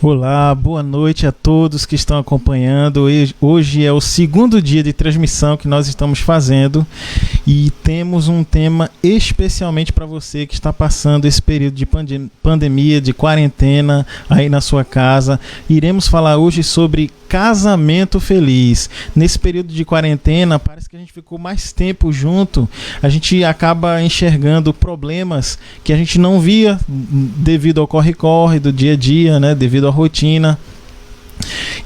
Olá, boa noite a todos que estão acompanhando. Hoje é o segundo dia de transmissão que nós estamos fazendo e temos um tema especialmente para você que está passando esse período de pandemia, de quarentena aí na sua casa. Iremos falar hoje sobre casamento feliz. Nesse período de quarentena, parece que a gente ficou mais tempo junto, a gente acaba enxergando problemas que a gente não via devido ao corre-corre do dia a dia, né? Devido à rotina.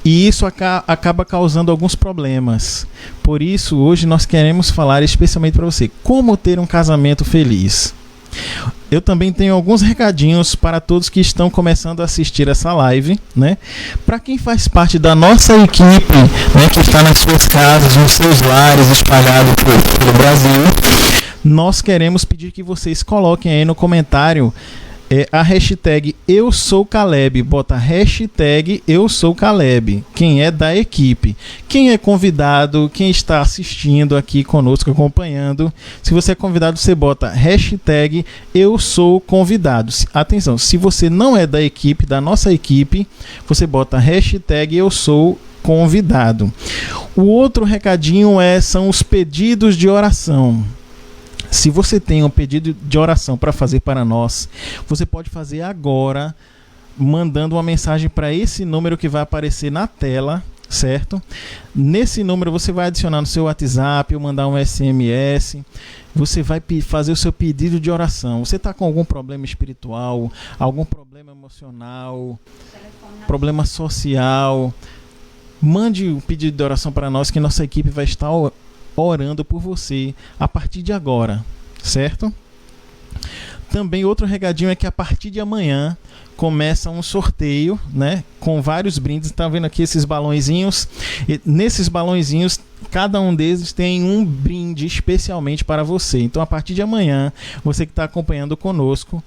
E isso acaba causando alguns problemas. Por isso, hoje nós queremos falar especialmente para você como ter um casamento feliz. Eu também tenho alguns recadinhos para todos que estão começando a assistir essa live, né? Para quem faz parte da nossa equipe, né, que está nas suas casas, nos seus lares, espalhado pelo Brasil, nós queremos pedir que vocês coloquem aí no comentário a hashtag Eu Sou Caleb. Bota hashtag Eu Sou Caleb. Quem é da equipe. Quem é convidado, quem está assistindo aqui conosco, acompanhando. Se você é convidado, você bota hashtag Eu Sou Convidado. Atenção, se você não é da equipe, da nossa equipe, você bota hashtag Eu Sou Convidado. O outro recadinho são os pedidos de oração. Se você tem um pedido de oração para fazer para nós, você pode fazer agora, mandando uma mensagem para esse número que vai aparecer na tela, certo? Nesse número você vai adicionar no seu WhatsApp ou mandar um SMS. Você vai fazer o seu pedido de oração. Você está com algum problema espiritual, algum problema emocional, problema social? Mande um pedido de oração para nós que nossa equipe vai estar orando por você a partir de agora, certo? Também outro recadinho é que a partir de amanhã começa um sorteio, né, com vários brindes. Tá vendo aqui esses balõezinhos? E nesses balõezinhos, cada um deles tem um brinde especialmente para você. Então, a partir de amanhã, você que está acompanhando conosco,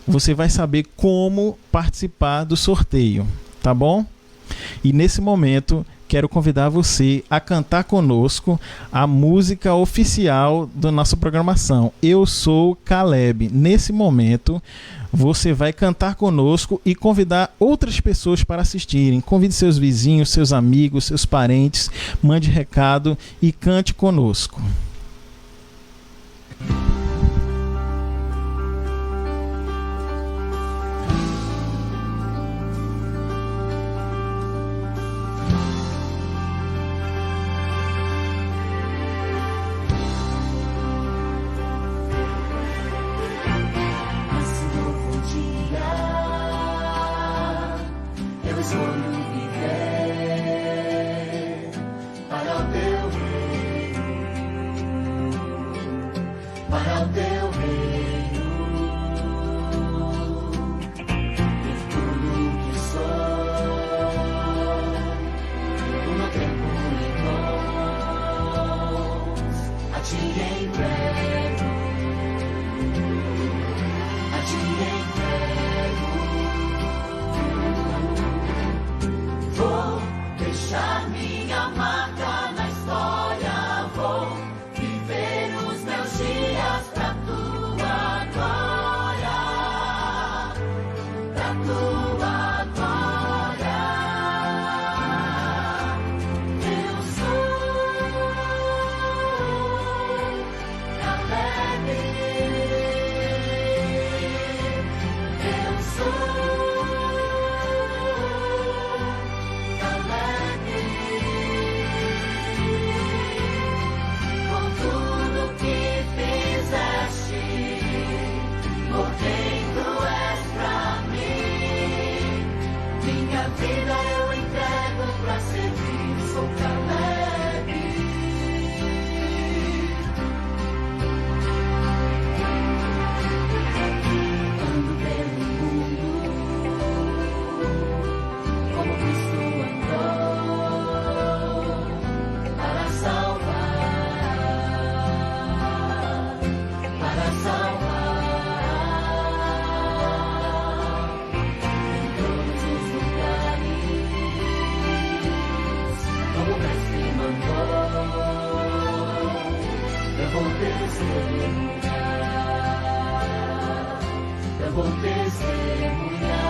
você vai saber como participar do sorteio, tá bom? E nesse momento, quero convidar você a cantar conosco a música oficial da nossa programação, Eu Sou Caleb. Nesse momento, você vai cantar conosco e convidar outras pessoas para assistirem. Convide seus vizinhos, seus amigos, seus parentes, mande recado e cante conosco. Eu vou testemunhar.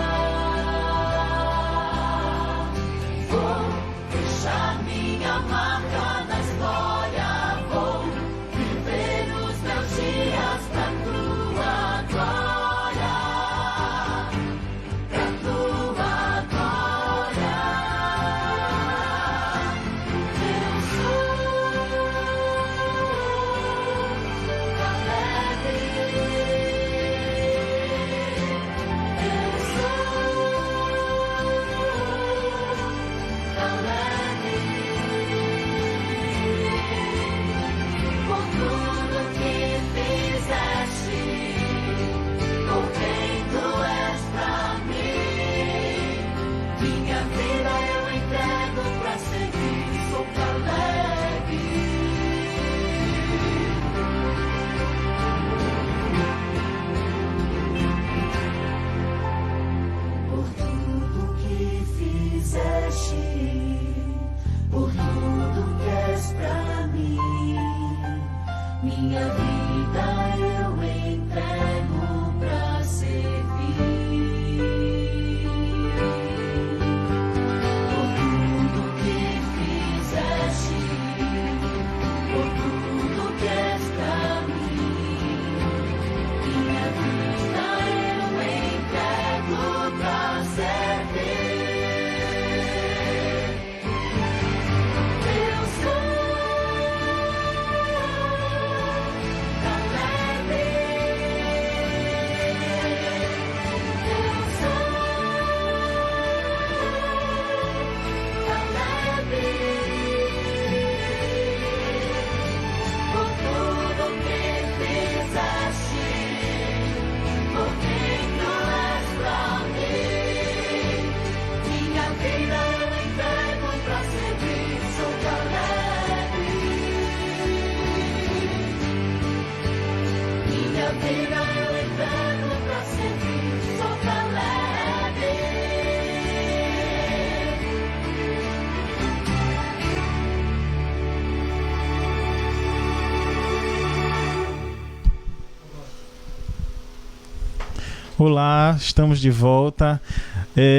Olá, estamos de volta.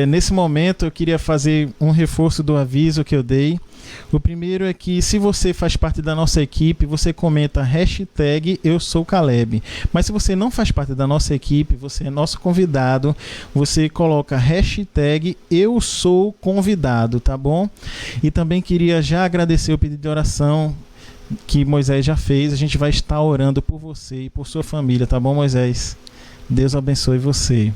Nesse momento eu queria fazer um reforço do aviso que eu dei. O primeiro é que se você faz parte da nossa equipe, você comenta hashtag Eu Sou Caleb. Mas se você não faz parte da nossa equipe, você é nosso convidado, você coloca hashtag Eu Sou Convidado, tá bom? E também queria já agradecer o pedido de oração que Moisés já fez. A gente vai estar orando por você e por sua família, tá bom, Moisés? Deus abençoe você.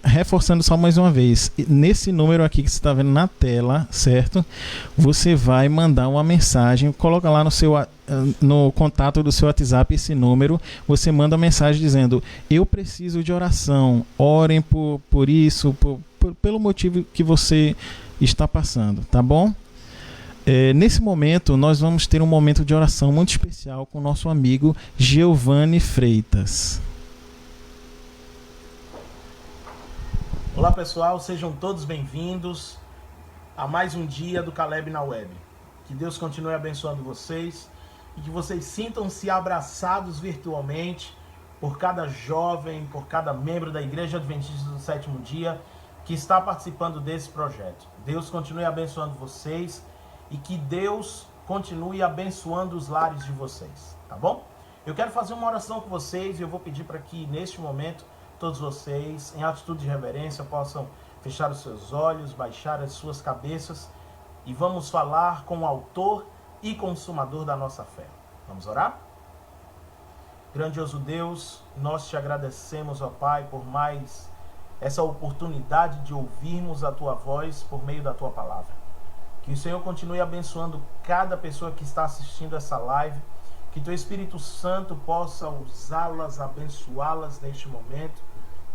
Reforçando só mais uma vez, nesse número aqui que você está vendo na tela, certo? Você vai mandar uma mensagem, coloca lá no contato do seu WhatsApp esse número, você manda uma mensagem dizendo: eu preciso de oração, orem por isso, pelo motivo que você está passando, tá bom? Nesse momento, nós vamos ter um momento de oração muito especial com o nosso amigo Giovanni Freitas. Olá pessoal, sejam todos bem-vindos a mais um dia do Caleb na Web. Que Deus continue abençoando vocês e que vocês sintam-se abraçados virtualmente por cada jovem, por cada membro da Igreja Adventista do Sétimo Dia que está participando desse projeto. Deus continue abençoando vocês e que Deus continue abençoando os lares de vocês, tá bom? Eu quero fazer uma oração com vocês e eu vou pedir para que neste momento todos vocês, em atitude de reverência, possam fechar os seus olhos, baixar as suas cabeças e vamos falar com o autor e consumador da nossa fé. Vamos orar? Grandioso Deus, nós te agradecemos, ó Pai, por mais essa oportunidade de ouvirmos a Tua voz por meio da Tua palavra. Que o Senhor continue abençoando cada pessoa que está assistindo essa live, que Teu Espírito Santo possa usá-las, abençoá-las neste momento,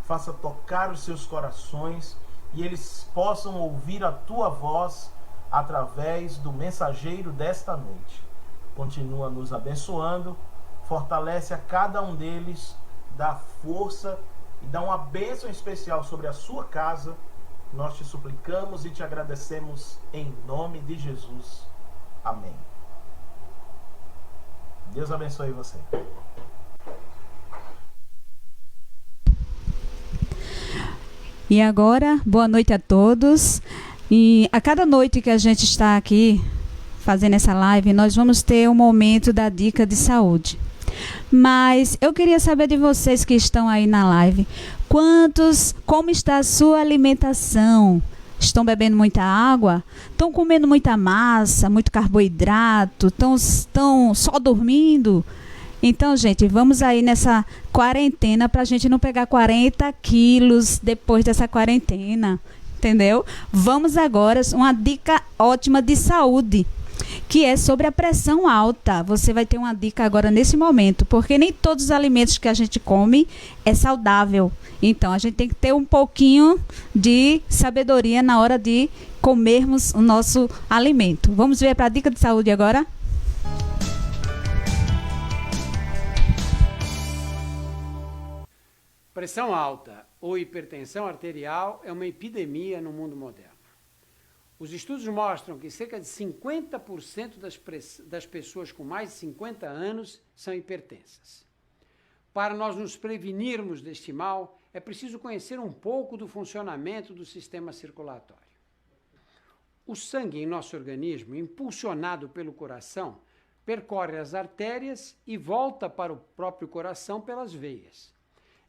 faça tocar os seus corações e eles possam ouvir a Tua voz através do mensageiro desta noite. Continua nos abençoando, fortalece a cada um deles, dá força e dá uma bênção especial sobre a sua casa. Nós te suplicamos e te agradecemos em nome de Jesus. Amém. Deus abençoe você. E agora, boa noite a todos. E a cada noite que a gente está aqui fazendo essa live, nós vamos ter um momento da dica de saúde. Mas eu queria saber de vocês que estão aí na live, como está a sua alimentação? Estão bebendo muita água? Estão comendo muita massa, muito carboidrato? Estão só dormindo? Então, gente, vamos aí nessa quarentena para a gente não pegar 40 quilos depois dessa quarentena, entendeu? Vamos agora, uma dica ótima de saúde, que é sobre a pressão alta. Você vai ter uma dica agora nesse momento, porque nem todos os alimentos que a gente come é saudável. Então, a gente tem que ter um pouquinho de sabedoria na hora de comermos o nosso alimento. Vamos ver para a dica de saúde agora? Pressão alta ou hipertensão arterial é uma epidemia no mundo moderno. Os estudos mostram que cerca de 50% das pessoas com mais de 50 anos são hipertensas. Para nós nos prevenirmos deste mal, é preciso conhecer um pouco do funcionamento do sistema circulatório. O sangue em nosso organismo, impulsionado pelo coração, percorre as artérias e volta para o próprio coração pelas veias.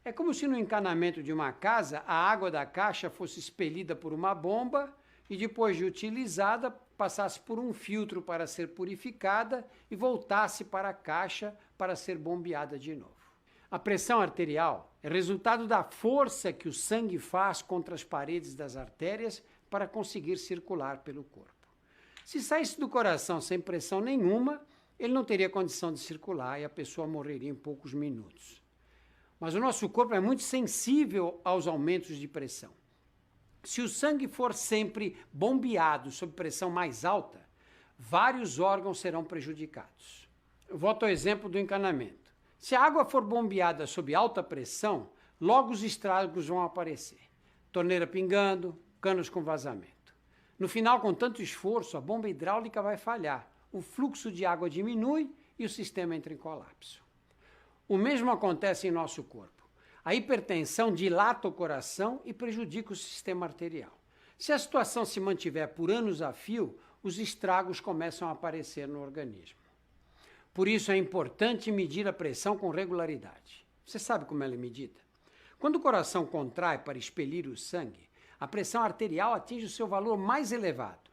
É como se no encanamento de uma casa a água da caixa fosse expelida por uma bomba e depois de utilizada passasse por um filtro para ser purificada e voltasse para a caixa para ser bombeada de novo. A pressão arterial é resultado da força que o sangue faz contra as paredes das artérias para conseguir circular pelo corpo. Se saísse do coração sem pressão nenhuma, ele não teria condição de circular e a pessoa morreria em poucos minutos. Mas o nosso corpo é muito sensível aos aumentos de pressão. Se o sangue for sempre bombeado sob pressão mais alta, vários órgãos serão prejudicados. Eu volto ao exemplo do encanamento. Se a água for bombeada sob alta pressão, logo os estragos vão aparecer. Torneira pingando, canos com vazamento. No final, com tanto esforço, a bomba hidráulica vai falhar, o fluxo de água diminui e o sistema entra em colapso. O mesmo acontece em nosso corpo. A hipertensão dilata o coração e prejudica o sistema arterial. Se a situação se mantiver por anos a fio, os estragos começam a aparecer no organismo. Por isso é importante medir a pressão com regularidade. Você sabe como ela é medida? Quando o coração contrai para expelir o sangue, a pressão arterial atinge o seu valor mais elevado.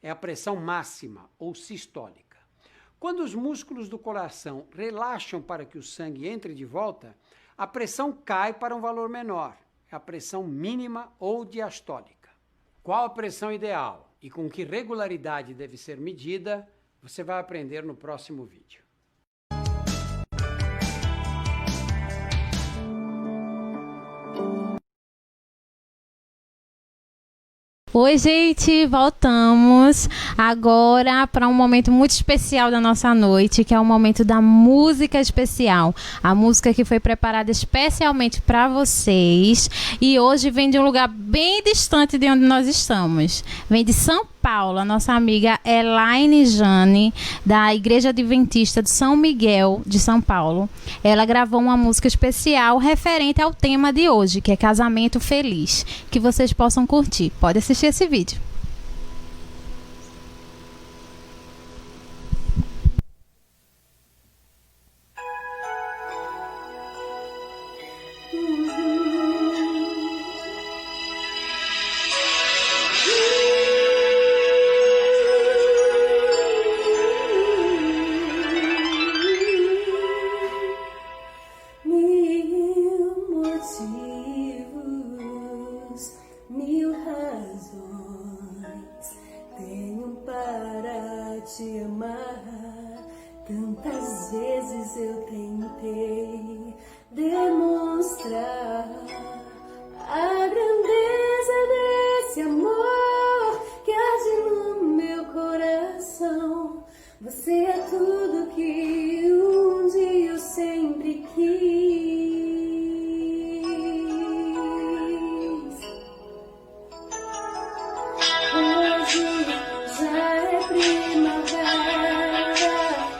É a pressão máxima ou sistólica. Quando os músculos do coração relaxam para que o sangue entre de volta, a pressão cai para um valor menor. É a pressão mínima ou diastólica. Qual a pressão ideal e com que regularidade deve ser medida, você vai aprender no próximo vídeo. Oi, gente, voltamos agora para um momento muito especial da nossa noite, que é o momento da música especial. A música que foi preparada especialmente para vocês e hoje vem de um lugar bem distante de onde nós estamos. Vem de São Paulo, a nossa amiga Elaine Jane, da Igreja Adventista de São Miguel de São Paulo. Ela gravou uma música especial referente ao tema de hoje, que é Casamento Feliz, que vocês possam curtir. Pode assistir esse vídeo. Mil razões tenho para te amar. Tantas vezes eu tentei demonstrar a grandeza desse amor que arde no meu coração. Você é tudo que um dia eu sempre quis. Já é primavera,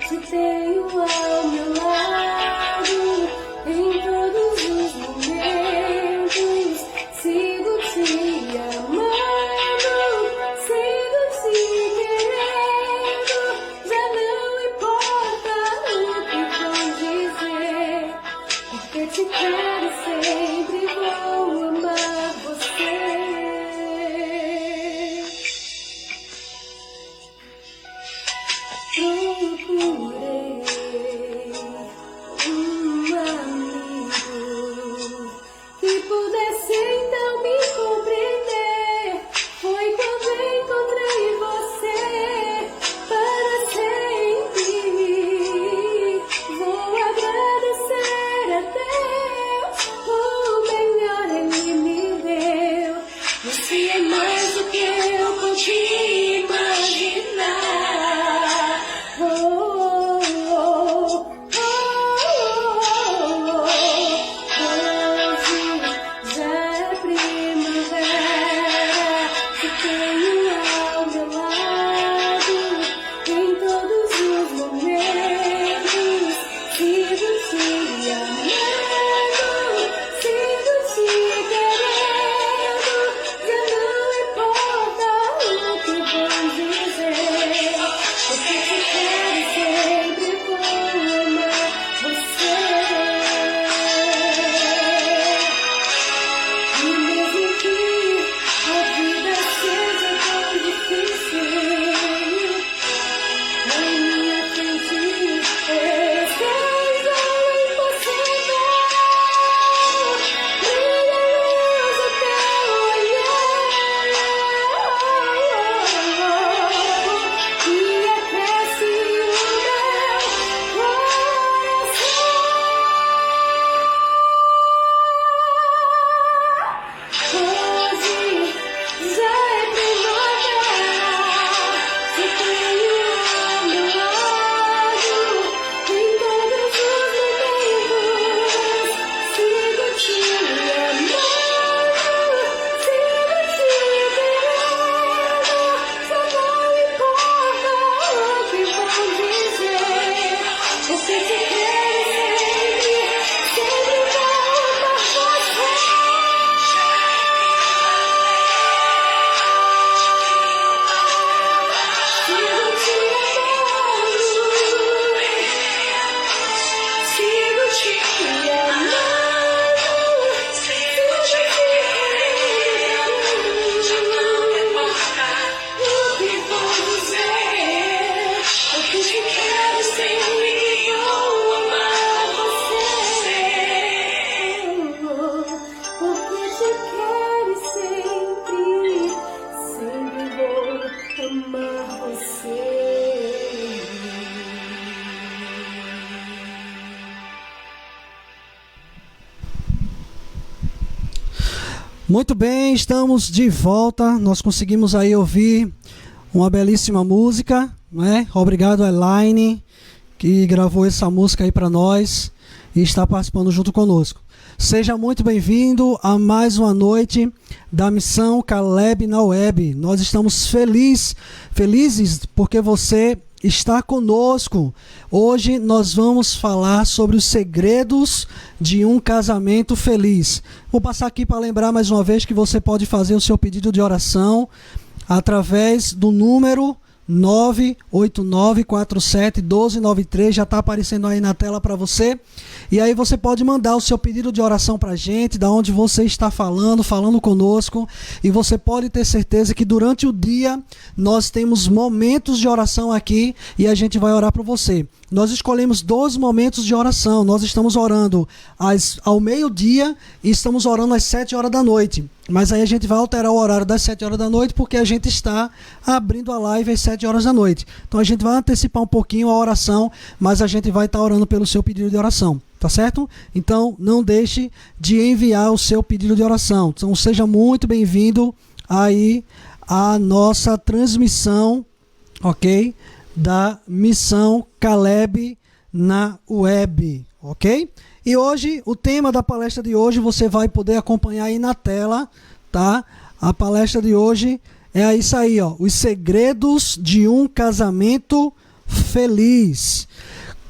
te tenho ao meu lado, em todos os momentos, sigo te amando, sigo te querendo, já não importa o que vão dizer, porque te quero sempre, vou amar você. Procurei um amigo que pudesse então me compreender. Foi quando encontrei você para sempre. Vou agradecer a Deus, o melhor Ele Muito bem, estamos de volta. Nós conseguimos aí ouvir uma belíssima música, né? Obrigado, Elaine, que gravou essa música aí para nós e está participando junto conosco. Seja muito bem-vindo a mais uma noite da Missão Caleb na Web. Nós estamos felizes porque você está conosco. Hoje nós vamos falar sobre os segredos de um casamento feliz. Vou passar aqui para lembrar mais uma vez que você pode fazer o seu pedido de oração através do número 989471293, já está aparecendo aí na tela para você. E aí você pode mandar o seu pedido de oração para a gente, da onde você está falando conosco. E você pode ter certeza que durante o dia nós temos momentos de oração aqui e a gente vai orar por você. Nós escolhemos 12 momentos de oração. Nós estamos orando ao meio-dia e estamos orando às 7 horas da noite. Mas aí a gente vai alterar o horário das 7 horas da noite porque a gente está abrindo a live às 7 horas da noite. Então a gente vai antecipar um pouquinho a oração, mas a gente vai estar orando pelo seu pedido de oração. Tá certo? Então não deixe de enviar o seu pedido de oração. Então seja muito bem-vindo aí à nossa transmissão, ok? Da Missão Caleb na Web, ok? E hoje, o tema da palestra de hoje, você vai poder acompanhar aí na tela, tá? A palestra de hoje é isso aí, ó, os segredos de um casamento feliz.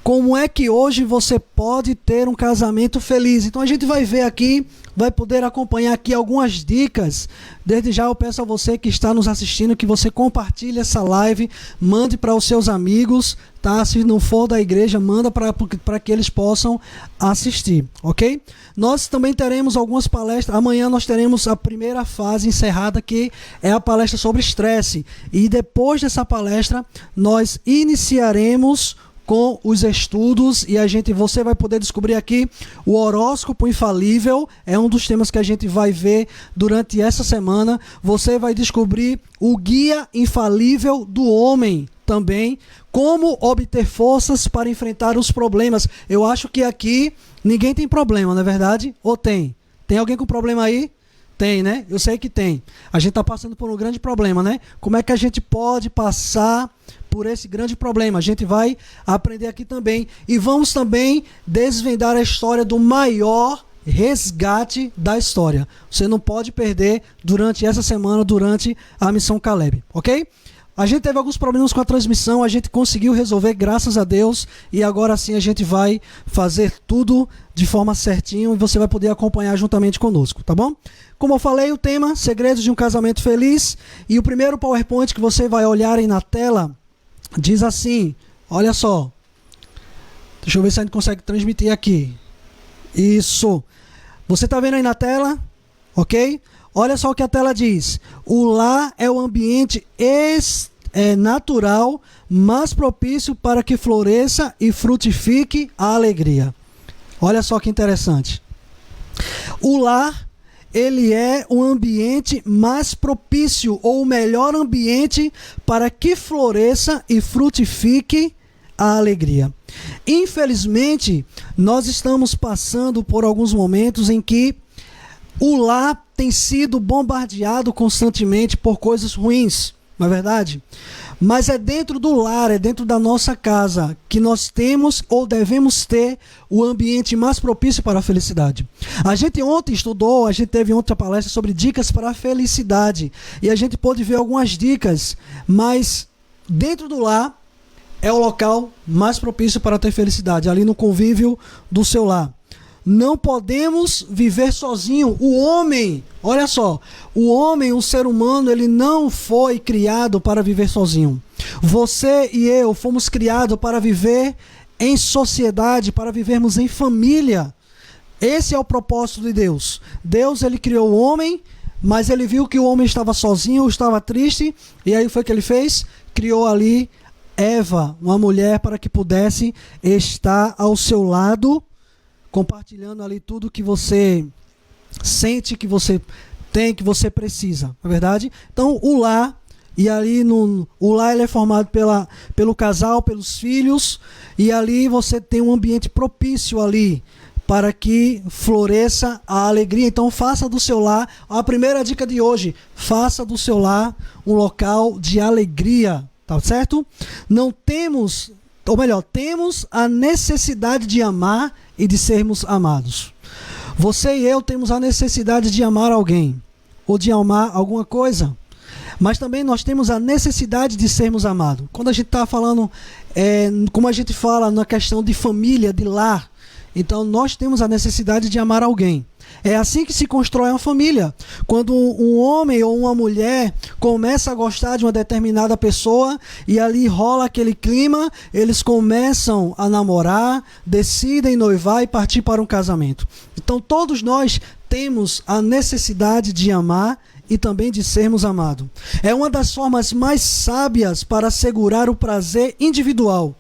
Como é que hoje você pode ter um casamento feliz? Então a gente vai ver aqui, vai poder acompanhar aqui algumas dicas. Desde já eu peço a você que está nos assistindo que você compartilhe essa live, mande para os seus amigos, tá? Se não for da igreja, manda para que eles possam assistir, ok? Nós também teremos algumas palestras. Amanhã nós teremos a primeira fase encerrada, que é a palestra sobre estresse. E depois dessa palestra, nós iniciaremos com os estudos e você vai poder descobrir aqui o horóscopo infalível, é um dos temas que a gente vai ver durante essa semana. Você vai descobrir o guia infalível do homem também, como obter forças para enfrentar os problemas. Eu acho que aqui ninguém tem problema, não é verdade? Ou tem? Tem alguém com problema aí? Tem, né? Eu sei que tem. A gente está passando por um grande problema, né? Como é que a gente pode passar por esse grande problema? A gente vai aprender aqui também. E vamos também desvendar a história do maior resgate da história. Você não pode perder durante essa semana, durante a Missão Caleb, ok? A gente teve alguns problemas com a transmissão, a gente conseguiu resolver, graças a Deus, e agora sim a gente vai fazer tudo de forma certinho e você vai poder acompanhar juntamente conosco, tá bom? Como eu falei, o tema, segredos de um casamento feliz, e o primeiro PowerPoint que você vai olhar aí na tela diz assim, olha só, deixa eu ver se a gente consegue transmitir aqui, isso, você está vendo aí na tela, ok? Olha só o que a tela diz, o lar é o ambiente natural, mais propício para que floresça e frutifique a alegria. Olha só que interessante, o lar, ele é um ambiente mais propício, ou o melhor ambiente para que floresça e frutifique a alegria. Infelizmente, nós estamos passando por alguns momentos em que o lar tem sido bombardeado constantemente por coisas ruins, não é verdade? Mas é dentro do lar, é dentro da nossa casa que nós temos ou devemos ter o ambiente mais propício para a felicidade. A gente ontem estudou, a gente teve ontem a palestra sobre dicas para a felicidade. E a gente pôde ver algumas dicas, mas dentro do lar é o local mais propício para ter felicidade, ali no convívio do seu lar. Não podemos viver sozinho. O homem, olha só, o homem, o ser humano, ele não foi criado para viver sozinho. Você e eu fomos criados para viver em sociedade, para vivermos em família. Esse é o propósito de Deus. Deus, ele criou o homem, mas ele viu que o homem estava sozinho, estava triste, e aí foi o que ele fez? Criou ali Eva, uma mulher, para que pudesse estar ao seu lado, compartilhando ali tudo que você sente, que você tem, que você precisa, não é verdade? Então o lar, e ali o lar ele é formado pelo casal, pelos filhos, e ali você tem um ambiente propício ali para que floresça a alegria. Então faça do seu lar, a primeira dica de hoje, faça do seu lar um local de alegria, tá certo? Não temos, ou melhor, temos a necessidade de amar e de sermos amados. Você e eu temos a necessidade de amar alguém, ou de amar alguma coisa, mas também nós temos a necessidade de sermos amados. Quando a gente está falando, como a gente fala na questão de família, de lar, então nós temos a necessidade de amar alguém. É assim que se constrói uma família. Quando um homem ou uma mulher começa a gostar de uma determinada pessoa e ali rola aquele clima, eles começam a namorar, decidem noivar e partir para um casamento. Então todos nós temos a necessidade de amar e também de sermos amados. É uma das formas mais sábias para assegurar o prazer individual.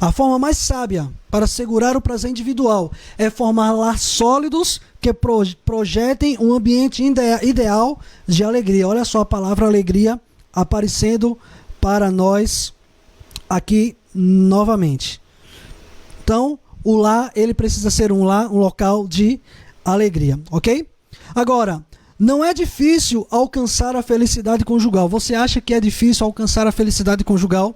A forma mais sábia para assegurar o prazer individual é formar lares sólidos que projetem um ambiente ideal de alegria. Olha só a palavra alegria aparecendo para nós aqui novamente. Então, o lar, ele precisa ser um lar, um local de alegria, ok? Agora, não é difícil alcançar a felicidade conjugal. Você acha que é difícil alcançar a felicidade conjugal?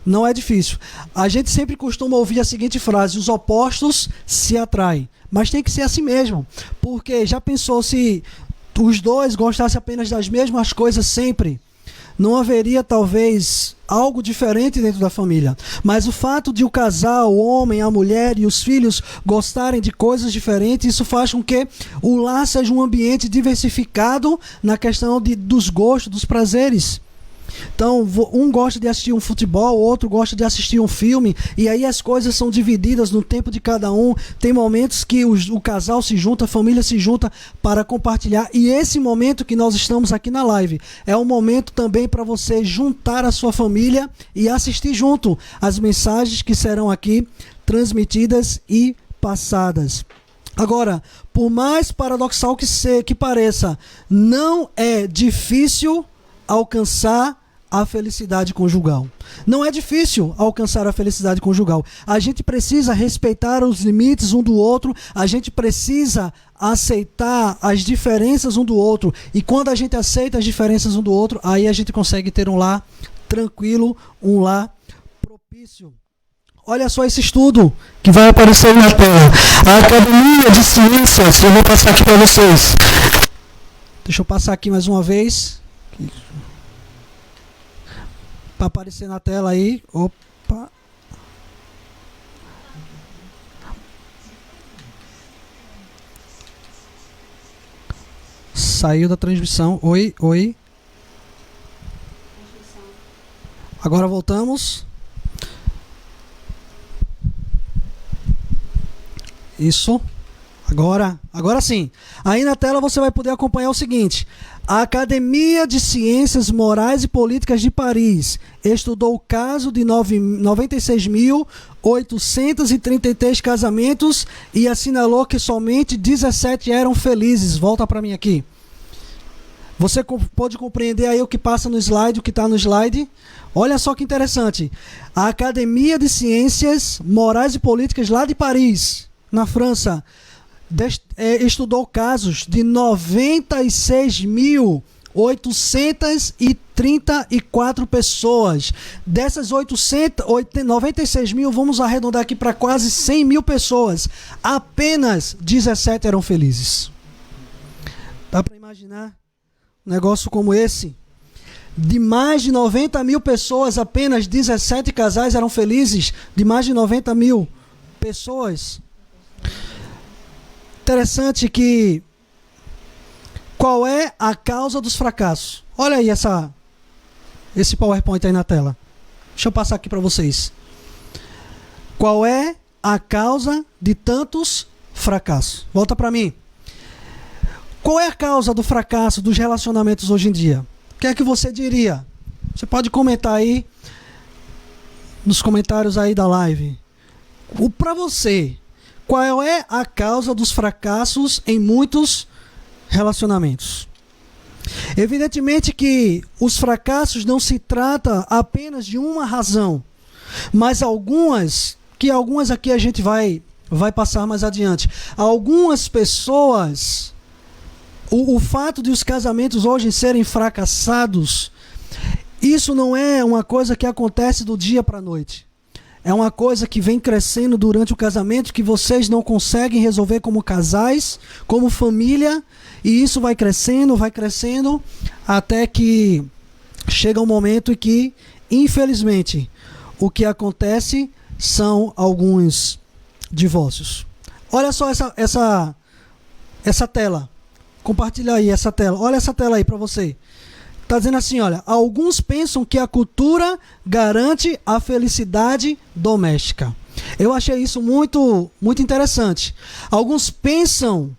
Não é difícil. A gente sempre costuma ouvir a seguinte frase: os opostos se atraem. Mas tem que ser assim mesmo. Porque já pensou se os dois gostassem apenas das mesmas coisas sempre? Não haveria talvez algo diferente dentro da família. Mas o fato de o casal, o homem, a mulher e os filhos gostarem de coisas diferentes, isso faz com que o lar seja um ambiente diversificado na questão dos gostos, dos prazeres. Então, um gosta de assistir um futebol, o outro gosta de assistir um filme, e aí as coisas são divididas no tempo de cada um. Tem momentos que o casal se junta, a família se junta para compartilhar, e esse momento que nós estamos aqui na live é um momento também para você juntar a sua família e assistir junto as mensagens que serão aqui transmitidas e passadas. Agora, por mais paradoxal que pareça, não é difícil alcançar a felicidade conjugal. Não é difícil alcançar a felicidade conjugal. A gente precisa respeitar os limites um do outro, a gente precisa aceitar as diferenças um do outro, e quando a gente aceita as diferenças um do outro, aí a gente consegue ter um lar tranquilo, um lar propício. Olha só esse estudo que vai aparecer na tela. A Academia de Ciências, eu vou passar aqui para vocês. Deixa eu passar aqui mais uma vez. Para aparecer na tela aí. Opa. Saiu da transmissão. Oi. Agora voltamos. Isso. Agora sim. Aí na tela você vai poder acompanhar o seguinte: a Academia de Ciências Morais e Políticas de Paris estudou o caso de 96.833 casamentos e assinalou que somente 17 eram felizes. Volta para mim aqui. Você pode compreender aí o que passa no slide, o que está no slide? Olha só que interessante. A Academia de Ciências Morais e Políticas lá de Paris, na França, estudou casos de 96.834 pessoas. Dessas 96 mil, vamos arredondar aqui para quase 100 mil pessoas. Apenas 17 eram felizes. Dá para imaginar um negócio como esse? De mais de 90 mil pessoas, apenas 17 casais eram felizes. De mais de 90 mil pessoas. Interessante que... Qual é a causa dos fracassos? Olha aí esse PowerPoint aí na tela. Deixa eu passar aqui para vocês. Qual é a causa de tantos fracassos? Volta para mim. Qual é a causa do fracasso dos relacionamentos hoje em dia? O que é que você diria? Você pode comentar aí nos comentários aí da live. Para você, qual é a causa dos fracassos em muitos relacionamentos? Evidentemente que os fracassos não se trata apenas de uma razão, mas algumas aqui a gente vai vai passar mais adiante. Algumas pessoas, o fato de os casamentos hoje serem fracassados, isso não é uma coisa que acontece do dia para a noite. É uma coisa que vem crescendo durante o casamento, que vocês não conseguem resolver como casais, como família, e isso vai crescendo, até que chega um momento em que, infelizmente, o que acontece são alguns divórcios. Olha só essa tela. Compartilha aí essa tela. Olha essa tela aí para você. Está dizendo assim, olha, alguns pensam que a cultura garante a felicidade doméstica. Eu achei isso muito, muito interessante. Alguns pensam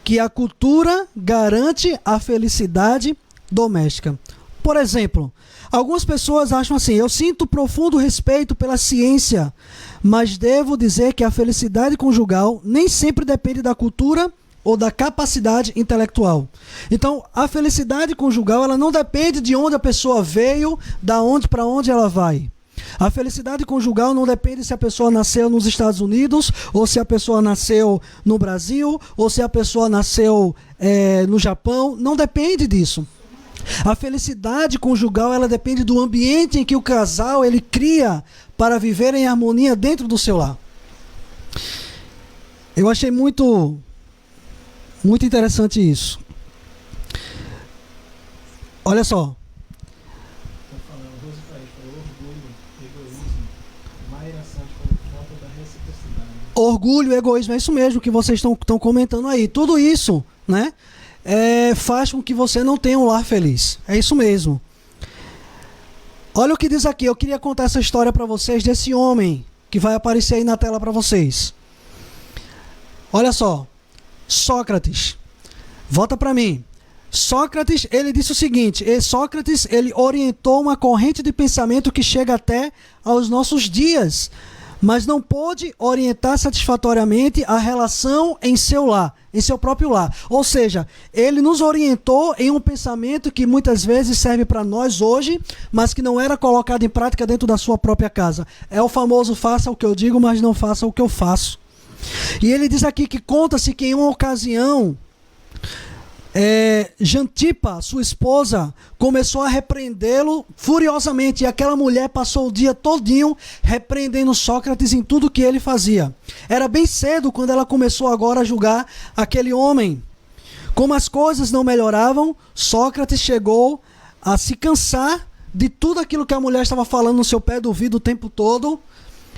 que a cultura garante a felicidade doméstica. Por exemplo, algumas pessoas acham assim, eu sinto profundo respeito pela ciência, mas devo dizer que a felicidade conjugal nem sempre depende da cultura ou da capacidade intelectual. Então, a felicidade conjugal, ela não depende de onde a pessoa veio, da onde para onde ela vai. A felicidade conjugal não depende se a pessoa nasceu nos Estados Unidos, ou se a pessoa nasceu no Brasil, ou se a pessoa nasceu no Japão. Não depende disso. A felicidade conjugal, ela depende do ambiente em que o casal ele cria para viver em harmonia dentro do seu lar. Eu achei muito interessante isso. Olha só. Orgulho, egoísmo, é isso mesmo que vocês estão comentando aí. Tudo isso, né, faz com que você não tenha um lar feliz. É isso mesmo. Olha o que diz aqui. Eu queria contar essa história para vocês desse homem que vai aparecer aí na tela para vocês. Olha só. Sócrates. Volta para mim. Sócrates, ele disse o seguinte. Sócrates, ele orientou uma corrente de pensamento que chega até aos nossos dias, mas não pôde orientar satisfatoriamente a relação em seu lar, em seu próprio lar. Ou seja, ele nos orientou em um pensamento que muitas vezes serve para nós hoje, mas que não era colocado em prática dentro da sua própria casa. É o famoso faça o que eu digo, mas não faça o que eu faço. E ele diz aqui que conta-se que em uma ocasião, Jantipa, sua esposa, começou a repreendê-lo furiosamente, e aquela mulher passou o dia todinho repreendendo Sócrates em tudo que ele fazia. Era bem cedo quando ela começou agora a julgar aquele homem. Como as coisas não melhoravam, Sócrates chegou a se cansar de tudo aquilo que a mulher estava falando no seu pé do ouvido o tempo todo.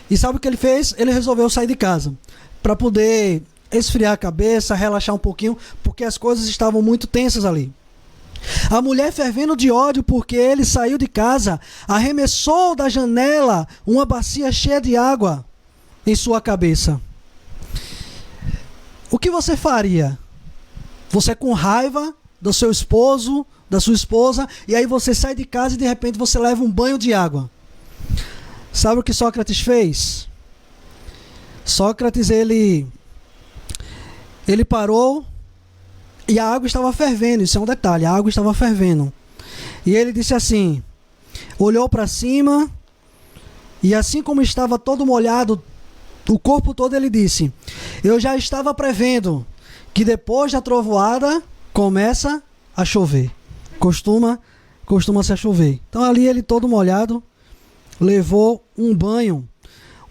E sabe o que ele fez? Ele resolveu sair de casa para poder esfriar a cabeça, relaxar um pouquinho, porque as coisas estavam muito tensas ali. A mulher, fervendo de ódio porque ele saiu de casa, arremessou da janela uma bacia cheia de água em sua cabeça. O que você faria? Você com raiva do seu esposo, da sua esposa, e aí você sai de casa e de repente você leva um banho de água. Sabe o que Sócrates fez? Sócrates, ele parou e a água estava fervendo. Isso é um detalhe, a água estava fervendo. E ele disse assim, olhou para cima e assim como estava todo molhado, o corpo todo, ele disse, eu já estava prevendo que depois da trovoada começa a chover. Costuma-se a chover. Então ali ele todo molhado, levou um banho.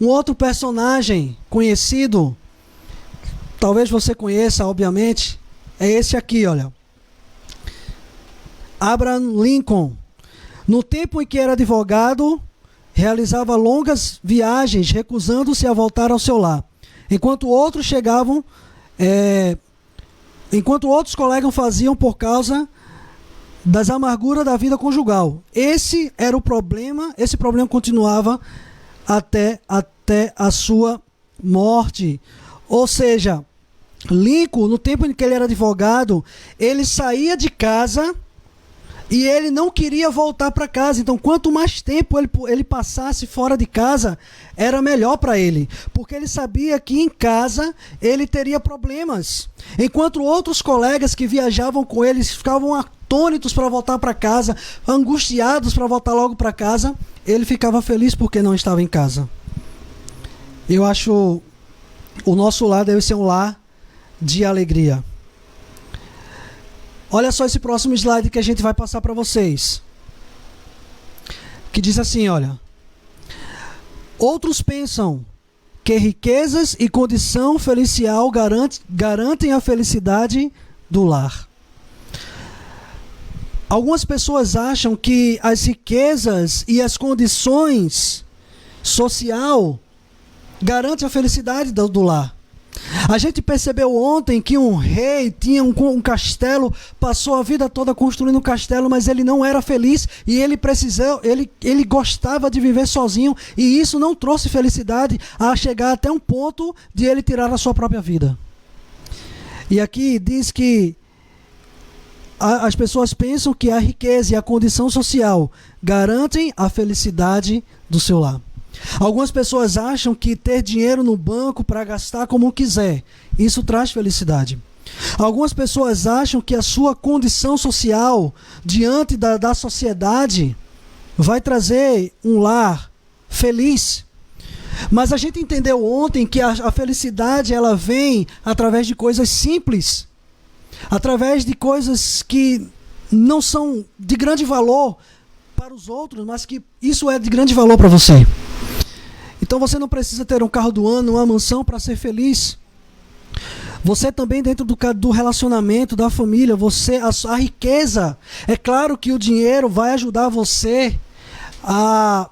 Um outro personagem conhecido, talvez você conheça, obviamente, é esse aqui, olha. Abraham Lincoln. No tempo em que era advogado, realizava longas viagens, recusando-se a voltar ao seu lar. Enquanto outros colegas faziam por causa das amarguras da vida conjugal. Esse era o problema, esse problema continuava até a sua morte. Ou seja, Lincoln, no tempo em que ele era advogado, ele saía de casa e ele não queria voltar para casa. Então, quanto mais tempo ele passasse fora de casa, era melhor para ele, porque ele sabia que em casa ele teria problemas. Enquanto outros colegas que viajavam com ele ficavam atônitos para voltar para casa, angustiados para voltar logo para casa, ele ficava feliz porque não estava em casa. Eu acho o nosso lar deve ser um lar de alegria. Olha só esse próximo slide que a gente vai passar para vocês. Que diz assim, olha. Outros pensam que riquezas e condição felicial garantem a felicidade do lar. Algumas pessoas acham que as riquezas e as condições social garantem a felicidade do lar. A gente percebeu ontem que um rei tinha um castelo, passou a vida toda construindo um castelo, mas ele não era feliz e ele gostava de viver sozinho, e isso não trouxe felicidade a chegar até um ponto de ele tirar a sua própria vida. E aqui diz que as pessoas pensam que a riqueza e a condição social garantem a felicidade do seu lar. Algumas pessoas acham que ter dinheiro no banco para gastar como quiser, isso traz felicidade. Algumas pessoas acham que a sua condição social diante da sociedade vai trazer um lar feliz. Mas a gente entendeu ontem que a felicidade ela vem através de coisas simples, através de coisas que não são de grande valor para os outros, mas que isso é de grande valor para você. Então você não precisa ter um carro do ano, uma mansão para ser feliz. Você também dentro do relacionamento, da família, a riqueza, é claro que o dinheiro vai ajudar você a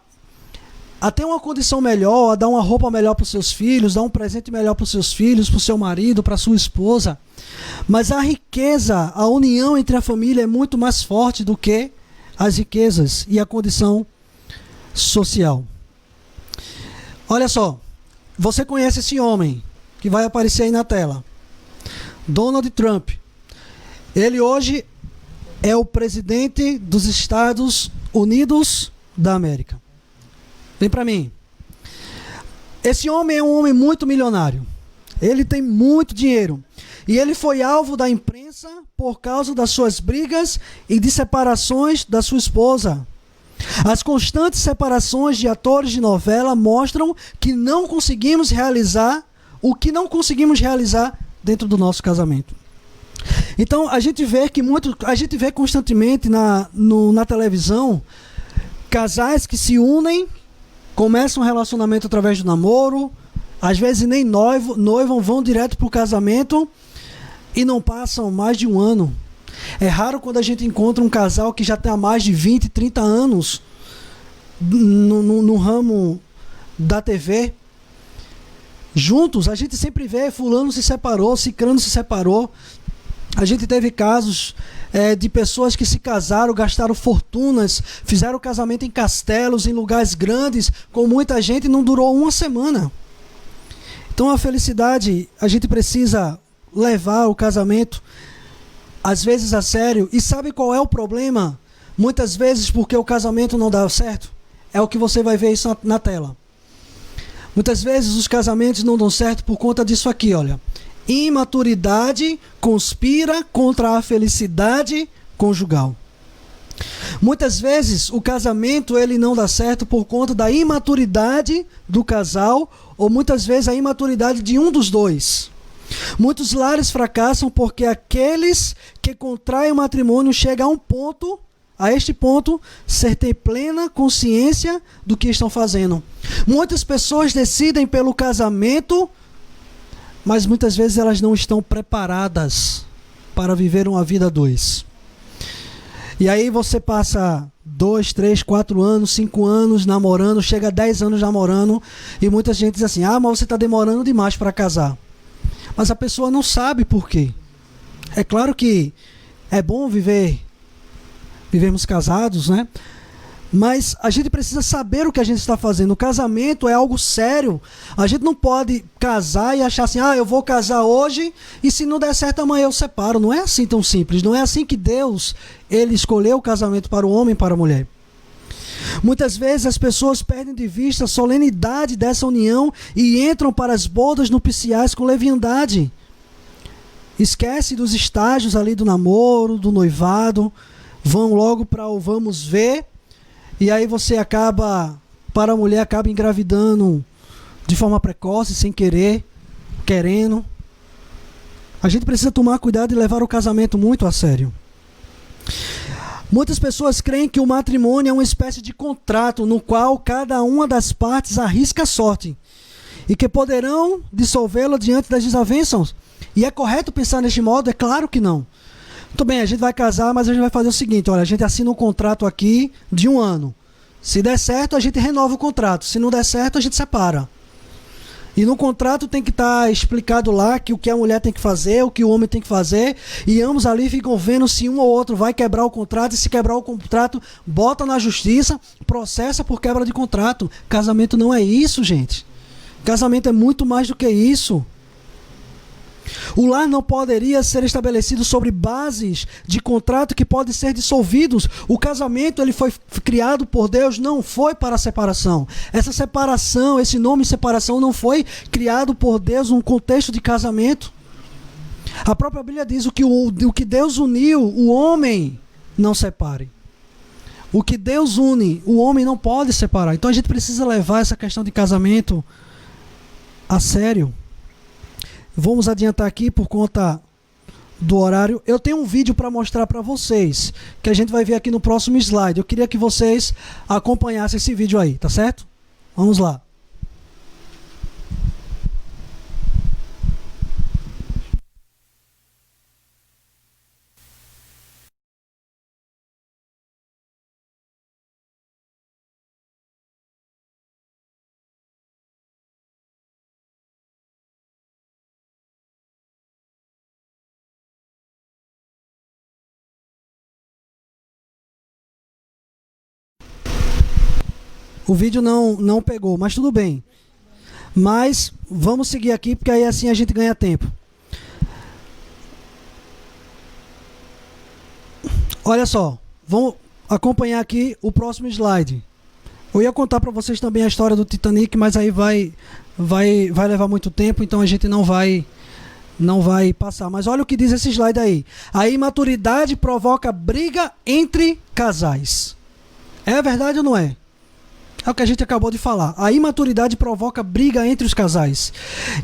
ter uma condição melhor, a dar uma roupa melhor para os seus filhos, dar um presente melhor para os seus filhos, para o seu marido, para a sua esposa. Mas a riqueza, a união entre a família é muito mais forte do que as riquezas e a condição social. Olha só, você conhece esse homem que vai aparecer aí na tela, Donald Trump. Ele hoje é o presidente dos Estados Unidos da América. Vem para mim. Esse homem é um homem muito milionário. Ele tem muito dinheiro. E ele foi alvo da imprensa por causa das suas brigas e de separações da sua esposa. As constantes separações de atores de novela mostram que não conseguimos realizar o que não conseguimos realizar dentro do nosso casamento. Então a gente vê constantemente na televisão casais que se unem, começam um relacionamento através do namoro, às vezes nem noivam, vão direto para o casamento e não passam mais de um ano. É raro quando a gente encontra um casal que já tem há mais de 20, 30 anos no ramo da TV. Juntos, a gente sempre vê fulano se separou, cicrano se separou. A gente teve casos de pessoas que se casaram, gastaram fortunas, fizeram casamento em castelos, em lugares grandes, com muita gente, e não durou uma semana. Então a felicidade, a gente precisa levar o casamento às vezes a sério. E sabe qual é o problema? Muitas vezes porque o casamento não dá certo. É o que você vai ver isso na tela. Muitas vezes os casamentos não dão certo por conta disso aqui, olha. Imaturidade conspira contra a felicidade conjugal. Muitas vezes o casamento ele não dá certo por conta da imaturidade do casal, ou muitas vezes a imaturidade de um dos dois. Muitos lares fracassam porque aqueles que contraem o matrimônio chegam a este ponto, ser ter plena consciência do que estão fazendo. Muitas pessoas decidem pelo casamento, mas muitas vezes elas não estão preparadas para viver uma vida a dois. E aí você passa 2, 3, 4 anos, 5 anos namorando, chega a 10 anos namorando, e muita gente diz assim, mas você está demorando demais para casar. Mas a pessoa não sabe por quê. É claro que é bom vivermos casados, né? Mas a gente precisa saber o que a gente está fazendo. O casamento é algo sério. A gente não pode casar e achar assim, eu vou casar hoje e se não der certo amanhã eu separo. Não é assim tão simples. Não é assim que Deus, ele escolheu o casamento para o homem e para a mulher. Muitas vezes as pessoas perdem de vista a solenidade dessa união e entram para as bodas nupciais com leviandade. Esquece dos estágios ali do namoro, do noivado, vão logo para o vamos ver, e aí você para a mulher acaba engravidando de forma precoce, sem querer, querendo. A gente precisa tomar cuidado e levar o casamento muito a sério. Muitas pessoas creem que o matrimônio é uma espécie de contrato no qual cada uma das partes arrisca a sorte e que poderão dissolvê-lo diante das desavenças. E é correto pensar neste modo? É claro que não. Muito bem, a gente vai casar, mas a gente vai fazer o seguinte, olha, a gente assina um contrato aqui de 1 ano. Se der certo, a gente renova o contrato. Se não der certo, a gente separa. E no contrato tem que estar explicado lá que o que a mulher tem que fazer, o que o homem tem que fazer, e ambos ali ficam vendo se um ou outro vai quebrar o contrato, e se quebrar o contrato, bota na justiça, processa por quebra de contrato. Casamento não é isso, gente. Casamento é muito mais do que isso. O lar não poderia ser estabelecido sobre bases de contrato que podem ser dissolvidos. O casamento, ele foi criado por Deus, não foi para a separação. Essa separação, esse nome separação não foi criado por Deus num contexto de casamento. A própria Bíblia diz o que Deus uniu, o homem não separe. O que Deus une, o homem não pode separar. Então a gente precisa levar essa questão de casamento a sério. Vamos adiantar aqui por conta do horário. Eu tenho um vídeo para mostrar para vocês, que a gente vai ver aqui no próximo slide. Eu queria que vocês acompanhassem esse vídeo aí, tá certo? Vamos lá. O vídeo não pegou, mas tudo bem. Mas vamos seguir aqui, porque aí assim a gente ganha tempo. Olha só, vamos acompanhar aqui o próximo slide. Eu ia contar para vocês também a história do Titanic, mas aí vai levar muito tempo, então a gente não vai passar. Mas olha o que diz esse slide aí. A imaturidade provoca briga entre casais. É verdade ou não é? É o que a gente acabou de falar. A imaturidade provoca briga entre os casais.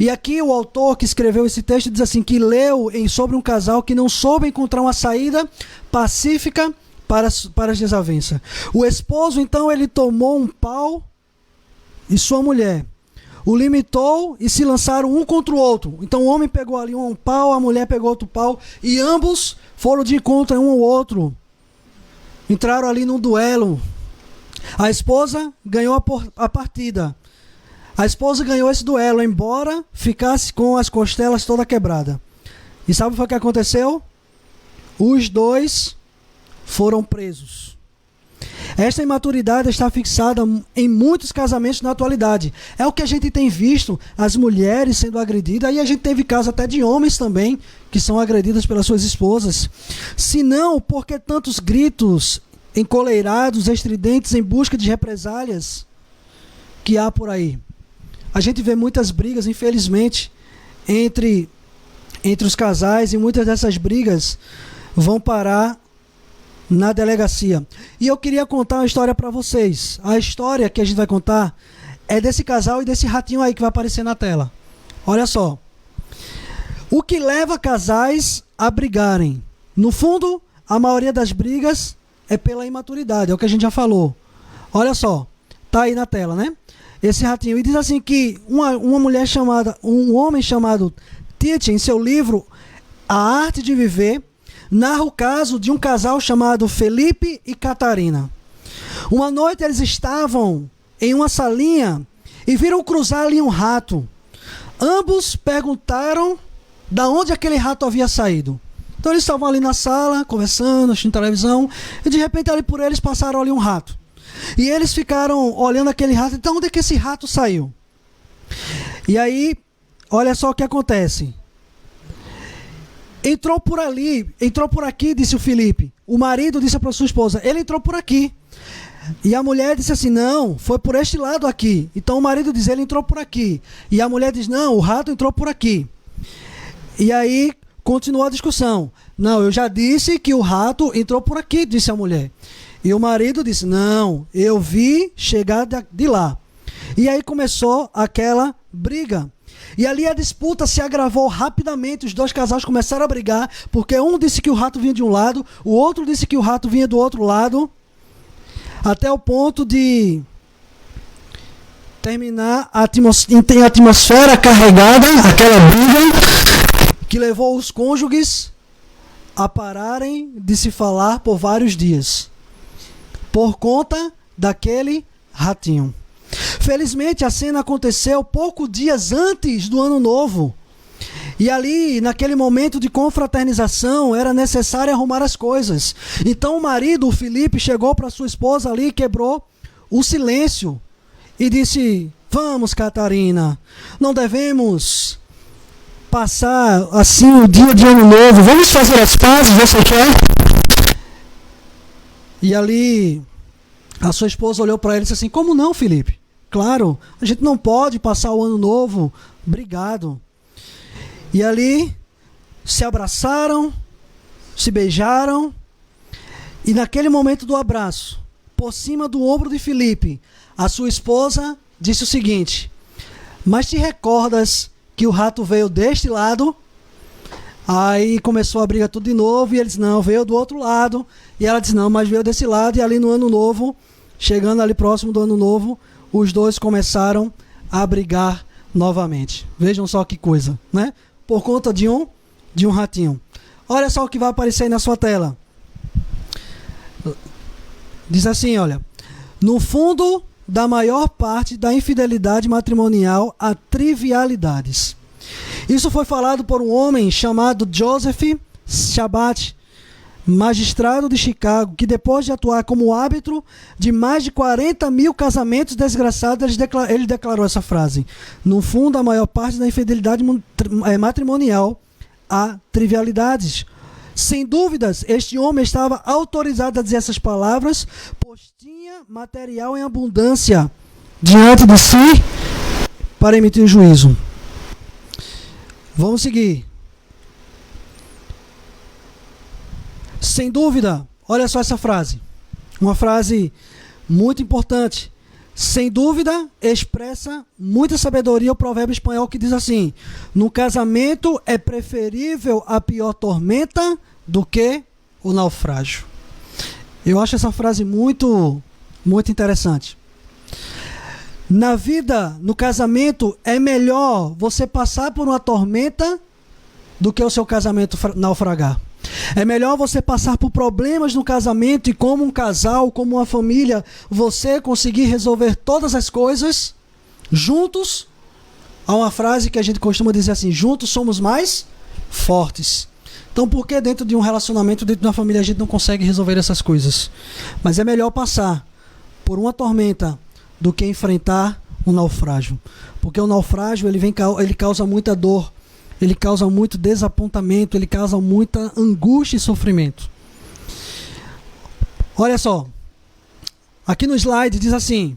E aqui o autor que escreveu esse texto diz assim, que leu sobre um casal que não soube encontrar uma saída pacífica para as desavenças. O esposo, então, ele tomou um pau e sua mulher o limitou e se lançaram um contra o outro. Então o homem pegou ali um pau, a mulher pegou outro pau e ambos foram de encontro um ao outro. Entraram ali num duelo. A esposa ganhou a partida. A esposa ganhou esse duelo, embora ficasse com as costelas toda quebrada. E sabe o que aconteceu? Os dois foram presos. Esta imaturidade está fixada em muitos casamentos na atualidade. É o que a gente tem visto, as mulheres sendo agredidas, e a gente teve casos até de homens também, que são agredidos pelas suas esposas. Se não, por que tantos gritos encoleirados, estridentes, em busca de represálias que há por aí? A gente vê muitas brigas, infelizmente, entre os casais, e muitas dessas brigas vão parar na delegacia. E eu queria contar uma história para vocês. A história que a gente vai contar é desse casal e desse ratinho aí que vai aparecer na tela. Olha só. O que leva casais a brigarem? No fundo, a maioria das brigas é pela imaturidade, é o que a gente já falou. Olha só, tá aí na tela, né? Esse ratinho. E diz assim que um homem chamado Tietze, em seu livro A Arte de Viver, narra o caso de um casal chamado Felipe e Catarina. Uma noite eles estavam em uma salinha e viram cruzar ali um rato. Ambos perguntaram da onde aquele rato havia saído. Então eles estavam ali na sala, conversando, assistindo televisão, e de repente ali por eles passaram ali um rato. E eles ficaram olhando aquele rato. Então onde é que esse rato saiu? E aí, olha só o que acontece. Entrou por ali, entrou por aqui, disse o Felipe. O marido disse para sua esposa, ele entrou por aqui. E a mulher disse assim, não, foi por este lado aqui. Então o marido diz, ele entrou por aqui. E a mulher diz, não, o rato entrou por aqui. E aí continuou a discussão. Não, eu já disse que o rato entrou por aqui, disse a mulher. E o marido disse, não, eu vi chegar de lá. E aí começou aquela briga. E ali a disputa se agravou rapidamente, os dois casais começaram a brigar, porque um disse que o rato vinha de um lado, o outro disse que o rato vinha do outro lado, até o ponto de terminar a atmosfera carregada, aquela briga que levou os cônjuges a pararem de se falar por vários dias, por conta daquele ratinho. Felizmente a cena aconteceu poucos dias antes do Ano Novo. E ali, naquele momento de confraternização, era necessário arrumar as coisas. Então o marido, o Felipe, chegou para sua esposa ali, quebrou o silêncio e disse: vamos, Catarina, não devemos passar assim o dia de Ano Novo, vamos fazer as pazes, você quer? E ali a sua esposa olhou para ele e disse assim: como não, Felipe? Claro, a gente não pode passar o Ano Novo brigado. E ali se abraçaram, se beijaram, e naquele momento do abraço, por cima do ombro de Felipe, a sua esposa disse o seguinte: mas te recordas que o rato veio deste lado? Aí começou a briga tudo de novo, e ele disse: não, veio do outro lado. E ela disse: não, mas veio desse lado. E ali no Ano Novo, chegando ali próximo do Ano Novo, os dois começaram a brigar novamente. Vejam só que coisa, né? Por conta de um ratinho. Olha só o que vai aparecer aí na sua tela. Diz assim, olha: no fundo da maior parte da infidelidade matrimonial há trivialidades. Isso foi falado por um homem chamado Joseph Shabat, magistrado de Chicago, que depois de atuar como árbitro de mais de 40 mil casamentos desgraçados, ele declarou essa frase: no fundo, a maior parte da infidelidade matrimonial há trivialidades. Sem dúvidas, este homem estava autorizado a dizer essas palavras, pois tinha material em abundância diante de si para emitir juízo. Vamos seguir. Sem dúvida, olha só essa frase. Uma frase muito importante. Sem dúvida, expressa muita sabedoria o provérbio espanhol que diz assim: no casamento é preferível a pior tormenta do que o naufrágio. Eu acho essa frase muito, muito interessante. Na vida, no casamento, é melhor você passar por uma tormenta do que o seu casamento naufragar. É melhor você passar por problemas no casamento e, como um casal, como uma família, você conseguir resolver todas as coisas juntos. Há uma frase que a gente costuma dizer assim: juntos somos mais fortes. Então, por que dentro de um relacionamento, dentro de uma família, a gente não consegue resolver essas coisas? Mas é melhor passar por uma tormenta do que enfrentar um naufrágio. Porque o naufrágio ele causa muita dor, ele causa muito desapontamento, ele causa muita angústia e sofrimento. Olha só, aqui no slide diz assim: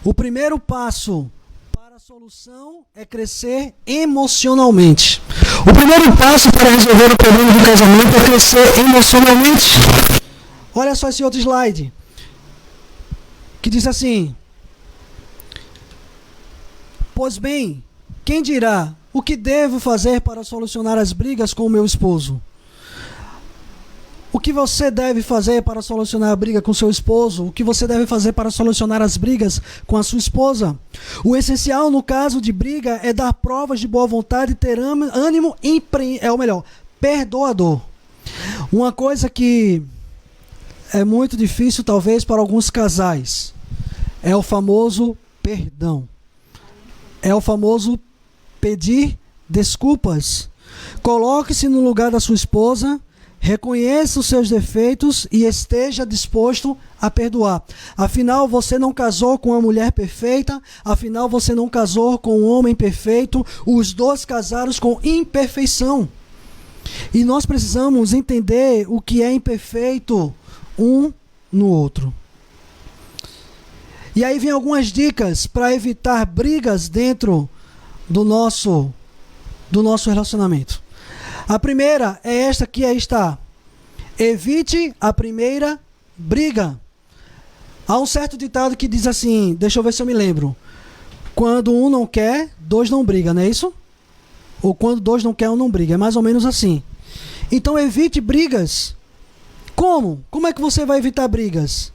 o primeiro passo para a solução é crescer emocionalmente. O primeiro passo para resolver o problema do casamento é crescer emocionalmente. Olha só esse outro slide, que diz assim: pois bem, quem dirá, o que devo fazer para solucionar as brigas com o meu esposo? O que você deve fazer para solucionar a briga com seu esposo? O que você deve fazer para solucionar as brigas com a sua esposa? O essencial no caso de briga é dar provas de boa vontade e ter ânimo perdoador. Uma coisa que é muito difícil talvez para alguns casais é o famoso perdão. É o famoso pedir desculpas. Coloque-se no lugar da sua esposa, reconheça os seus defeitos e esteja disposto a perdoar. Afinal, você não casou com uma mulher perfeita, afinal, você não casou com um homem perfeito, os dois casaram com imperfeição. E nós precisamos entender o que é imperfeito um no outro. E aí vem algumas dicas para evitar brigas dentro do nosso relacionamento. A primeira é esta que aí está: evite a primeira briga. Há um certo ditado que diz assim, deixa eu ver se eu me lembro: Quando um não quer, dois não brigam, não é isso? Ou quando dois não querem, um não briga. É mais ou menos assim. Então evite brigas. Como? Como é que você vai evitar brigas?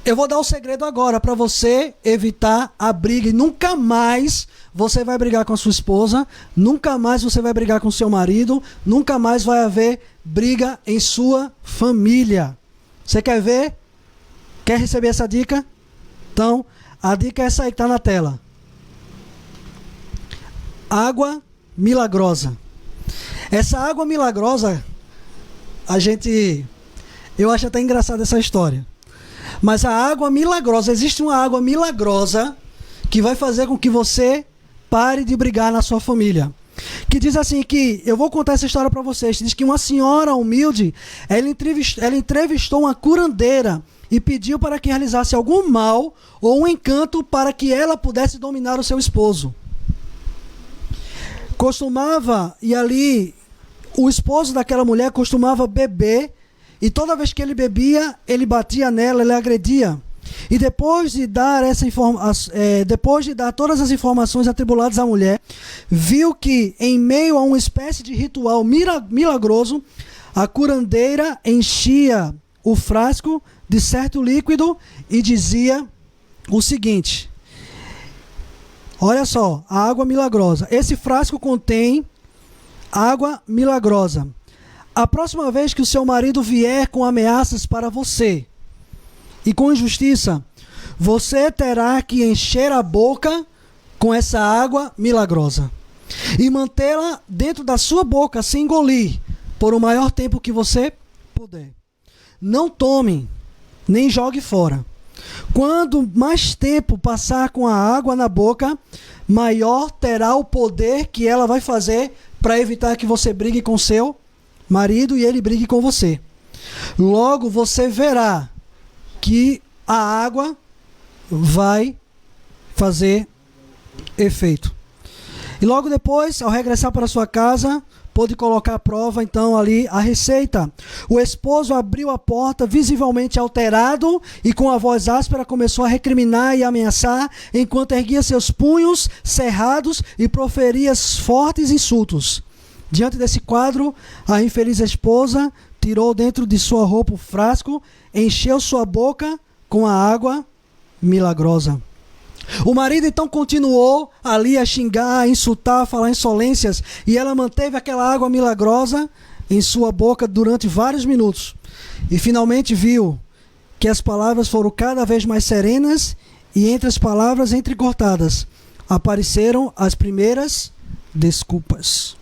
Eu vou dar o segredo agora para você evitar a briga. E nunca mais você vai brigar com a sua esposa. Nunca mais você vai brigar com o seu marido. Nunca mais vai haver briga em sua família. Você quer ver? Quer receber essa dica? Então, a dica é essa aí que está na tela. Água milagrosa. Essa água milagrosa, eu acho até engraçada essa história. Mas a água milagrosa, existe uma água milagrosa que vai fazer com que você pare de brigar na sua família. Que diz assim que, eu vou contar essa história para vocês, diz que uma senhora humilde, ela entrevistou uma curandeira e pediu para que realizasse algum mal ou um encanto para que ela pudesse dominar o seu esposo. E ali, o esposo daquela mulher costumava beber, e toda vez que ele bebia, ele batia nela, ele agredia. E depois de dar todas as informações atribuladas à mulher, viu que em meio a uma espécie de ritual milagroso, a curandeira enchia o frasco de certo líquido e dizia o seguinte: olha só, a água milagrosa. Esse frasco contém água milagrosa. A próxima vez que o seu marido vier com ameaças para você e com injustiça, você terá que encher a boca com essa água milagrosa e mantê-la dentro da sua boca sem engolir por o maior tempo que você puder. Não tome, nem jogue fora. Quando mais tempo passar com a água na boca, maior terá o poder que ela vai fazer para evitar que você brigue com seu marido e ele brigue com você. Logo você verá que a água vai fazer efeito. E logo depois, ao regressar para sua casa, pôde colocar à prova então ali a receita. O esposo abriu a porta visivelmente alterado e com a voz áspera começou a recriminar e ameaçar, enquanto erguia seus punhos cerrados e proferia fortes insultos. Diante desse quadro, a infeliz esposa tirou dentro de sua roupa o frasco, encheu sua boca com a água milagrosa. O marido então continuou ali a xingar, a insultar, a falar insolências, e ela manteve aquela água milagrosa em sua boca durante vários minutos. E finalmente viu que as palavras foram cada vez mais serenas, e entre as palavras entrecortadas apareceram as primeiras desculpas.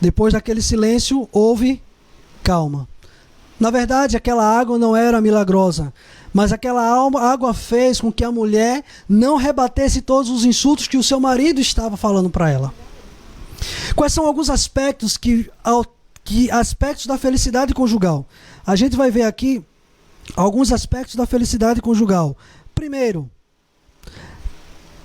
Depois daquele silêncio, houve calma. Na verdade, aquela água não era milagrosa, mas aquela água fez com que a mulher não rebatesse todos os insultos que o seu marido estava falando para ela. Quais são alguns aspectos aspectos da felicidade conjugal? A gente vai ver aqui alguns aspectos da felicidade conjugal. Primeiro,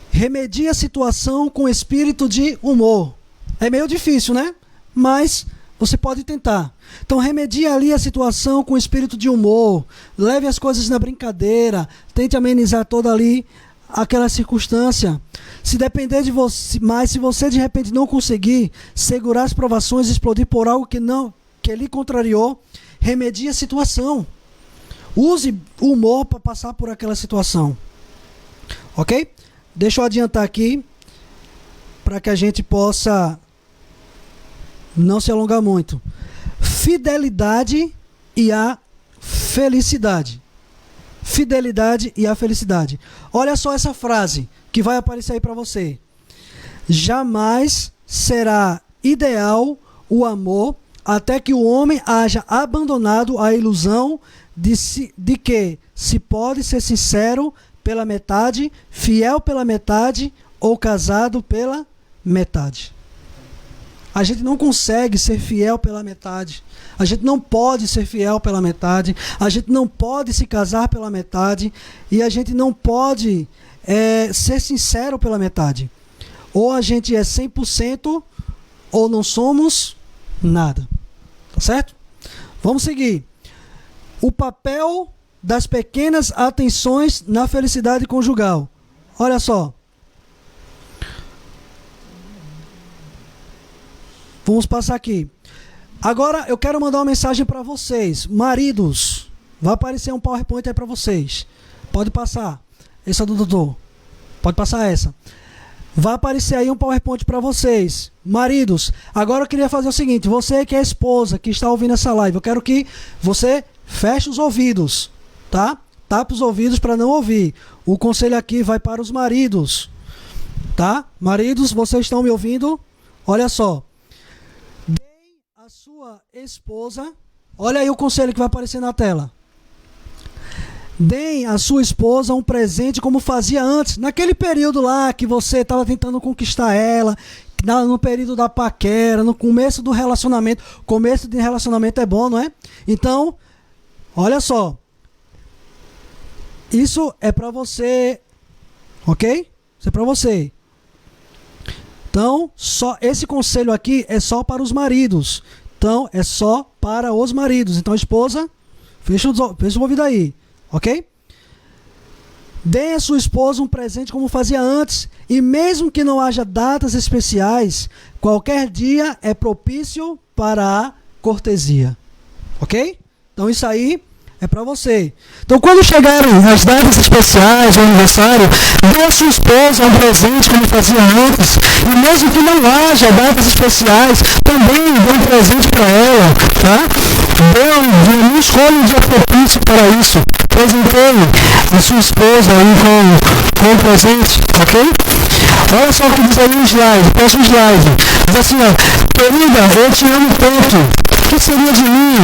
remedie a situação com espírito de humor. É meio difícil, né? Mas você pode tentar. Então remedie ali a situação com espírito de humor. Leve as coisas na brincadeira. Tente amenizar toda ali aquela circunstância. Se depender de você, mas se você de repente não conseguir segurar as provações e explodir por algo que lhe contrariou, remedie a situação. Use o humor para passar por aquela situação. Ok? Deixa eu adiantar aqui para que a gente possa não se alongar muito. Fidelidade e a felicidade. Fidelidade e a felicidade. Olha só essa frase que vai aparecer aí para você. Jamais será ideal o amor até que o homem haja abandonado a ilusão de que se pode ser sincero pela metade, fiel pela metade ou casado pela metade. A gente não consegue ser fiel pela metade. A gente não pode ser fiel pela metade. A gente não pode se casar pela metade. E a gente não pode ser sincero pela metade. Ou a gente é 100% ou não somos nada. Tá certo? Vamos seguir. O papel das pequenas atenções na felicidade conjugal. Olha só. Vamos passar aqui. Agora eu quero mandar uma mensagem para vocês. Maridos, vai aparecer um PowerPoint aí para vocês. Pode passar. Esse é do doutor. Pode passar essa. Vai aparecer aí um PowerPoint para vocês. Maridos, agora eu queria fazer o seguinte. Você que é esposa, que está ouvindo essa live, eu quero que você feche os ouvidos, tá? Tape os ouvidos para não ouvir. O conselho aqui vai para os maridos, tá? Maridos, vocês estão me ouvindo? Olha só. Deem a sua esposa... Olha aí o conselho que vai aparecer na tela. Deem à sua esposa um presente como fazia antes. Naquele período lá que você estava tentando conquistar ela, no período da paquera, no começo do relacionamento. Começo de relacionamento é bom, não é? Então, olha só. Isso é para você, ok? Isso é para você. Então, só esse conselho aqui é só para os maridos. Então, é só para os maridos. Então, esposa, fecha o ouvido aí. Ok? Dê à sua esposa um presente como fazia antes. E mesmo que não haja datas especiais, qualquer dia é propício para a cortesia. Ok? Então isso aí é para você. Então quando chegarem as datas especiais, o aniversário, dê à sua esposa um presente como fazia antes. E mesmo que não haja datas especiais, também dê um presente para ela. Tá? Não escolha um dia propício para isso. Presenteie a sua esposa aí com um presente, ok? Olha só o que diz aí no slide, próximo slide. Diz assim, ó, querida, eu te amo tanto. O que seria de mim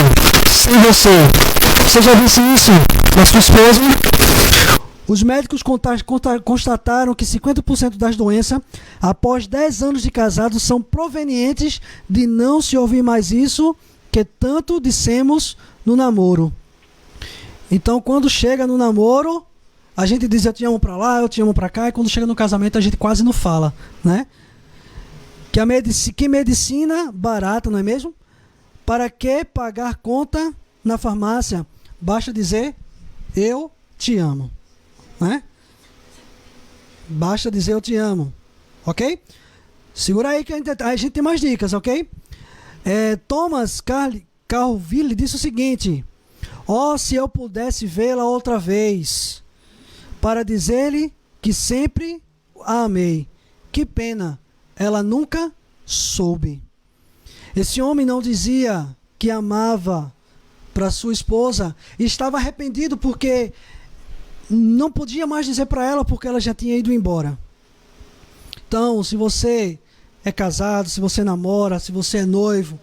sem você? Você já disse isso da sua esposa? Os médicos constataram que 50% das doenças, após 10 anos de casado, são provenientes de não se ouvir mais isso que tanto dissemos no namoro. Então, quando chega no namoro, a gente diz eu te amo pra lá, eu te amo pra cá, e quando chega no casamento a gente quase não fala, né? Que medicina barata, não é mesmo? Para que pagar conta na farmácia? Basta dizer eu te amo, né? Basta dizer eu te amo, ok? Segura aí que a gente tem mais dicas, ok? Thomas Carlyle disse o seguinte: oh, se eu pudesse vê-la outra vez, para dizer-lhe que sempre a amei. Que pena, ela nunca soube. Esse homem não dizia que amava para sua esposa e estava arrependido porque não podia mais dizer para ela porque ela já tinha ido embora. Então, se você é casado, se você namora, se você é noivo,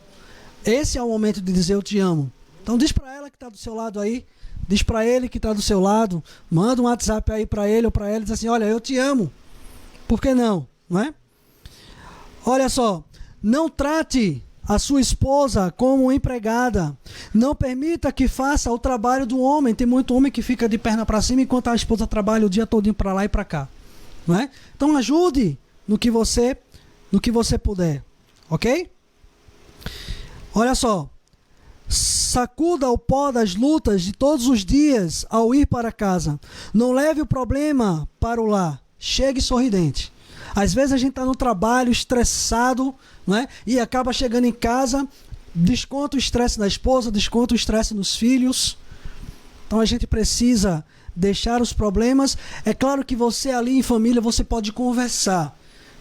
esse é o momento de dizer eu te amo. Então diz para ela que está do seu lado aí, diz para ele que está do seu lado, manda um WhatsApp aí para ele ou para ela e diz assim, olha, eu te amo. Por que não? Não é? Olha só, não trate a sua esposa como empregada. Não permita que faça o trabalho do homem. Tem muito homem que fica de perna para cima enquanto a esposa trabalha o dia todinho para lá e para cá. Não é? Então ajude no que você puder. Ok? Olha só. Sacuda o pó das lutas de todos os dias ao ir para casa. Não leve o problema para o lar. Chegue sorridente. Às vezes a gente está no trabalho estressado, né? E acaba chegando em casa, desconta o estresse na esposa, desconta o estresse nos filhos. Então a gente precisa deixar os problemas. É claro que você ali em família, você pode conversar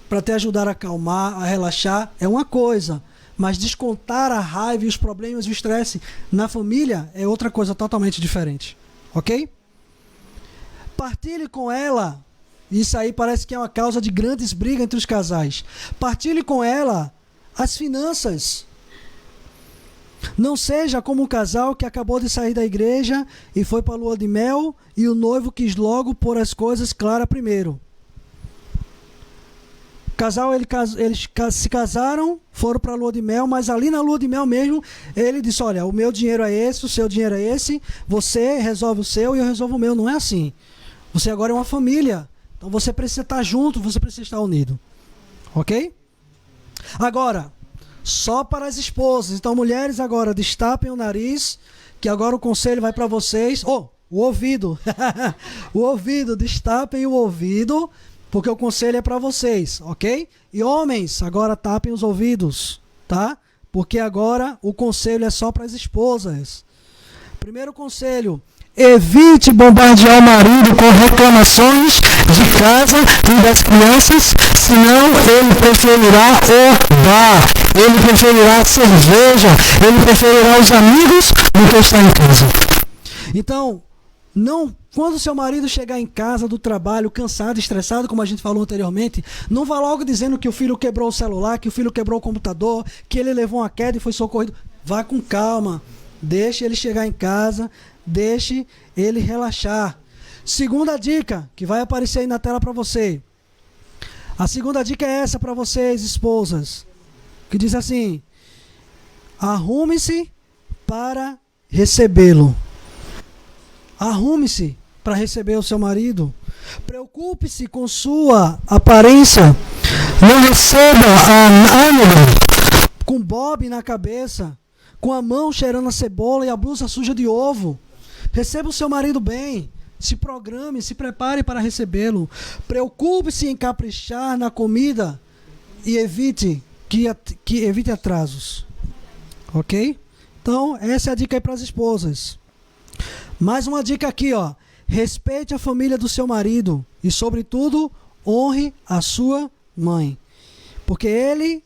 para te ajudar a acalmar, a relaxar, é uma coisa. Mas descontar a raiva e os problemas e o estresse na família é outra coisa totalmente diferente. Ok? Partilhe com ela. Isso aí parece que é uma causa de grandes brigas entre os casais. Partilhe com ela as finanças. Não seja como um casal que acabou de sair da igreja e foi para a lua de mel e o noivo quis logo pôr as coisas claras primeiro. Casal, eles se casaram, foram para a lua de mel, mas ali na lua de mel mesmo, ele disse, olha, o meu dinheiro é esse, o seu dinheiro é esse, você resolve o seu e eu resolvo o meu. Não é assim. Você agora é uma família. Então você precisa estar junto, você precisa estar unido. Ok? Agora, só para as esposas. Então, mulheres agora, destapem o nariz, que agora o conselho vai para vocês. O ouvido. O ouvido, destapem o ouvido, porque o conselho é para vocês, ok? E homens, agora tapem os ouvidos, tá? Porque agora o conselho é só para as esposas. Primeiro conselho: evite bombardear o marido com reclamações de casa e das crianças, senão ele preferirá o bar, ele preferirá a cerveja, ele preferirá os amigos do que estar em casa. Então, não, quando seu marido chegar em casa do trabalho cansado, estressado, como a gente falou anteriormente, não vá logo dizendo que o filho quebrou o celular, que o filho quebrou o computador, que ele levou uma queda e foi socorrido. Vá com calma, deixe ele chegar em casa, deixe ele relaxar. Segunda dica, que vai aparecer aí na tela para você. A segunda dica é essa para vocês, esposas, que diz assim: arrume-se para recebê-lo. Arrume-se para receber o seu marido. Preocupe-se com sua aparência. Não receba a âmega com bob na cabeça, com a mão cheirando a cebola e a blusa suja de ovo. Receba o seu marido bem. Se programe, se prepare para recebê-lo. Preocupe-se em caprichar na comida e evite atrasos. Ok? Então, essa é a dica aí para as esposas. Mais uma dica aqui, ó. Respeite a família do seu marido e, sobretudo, honre a sua mãe. Porque ela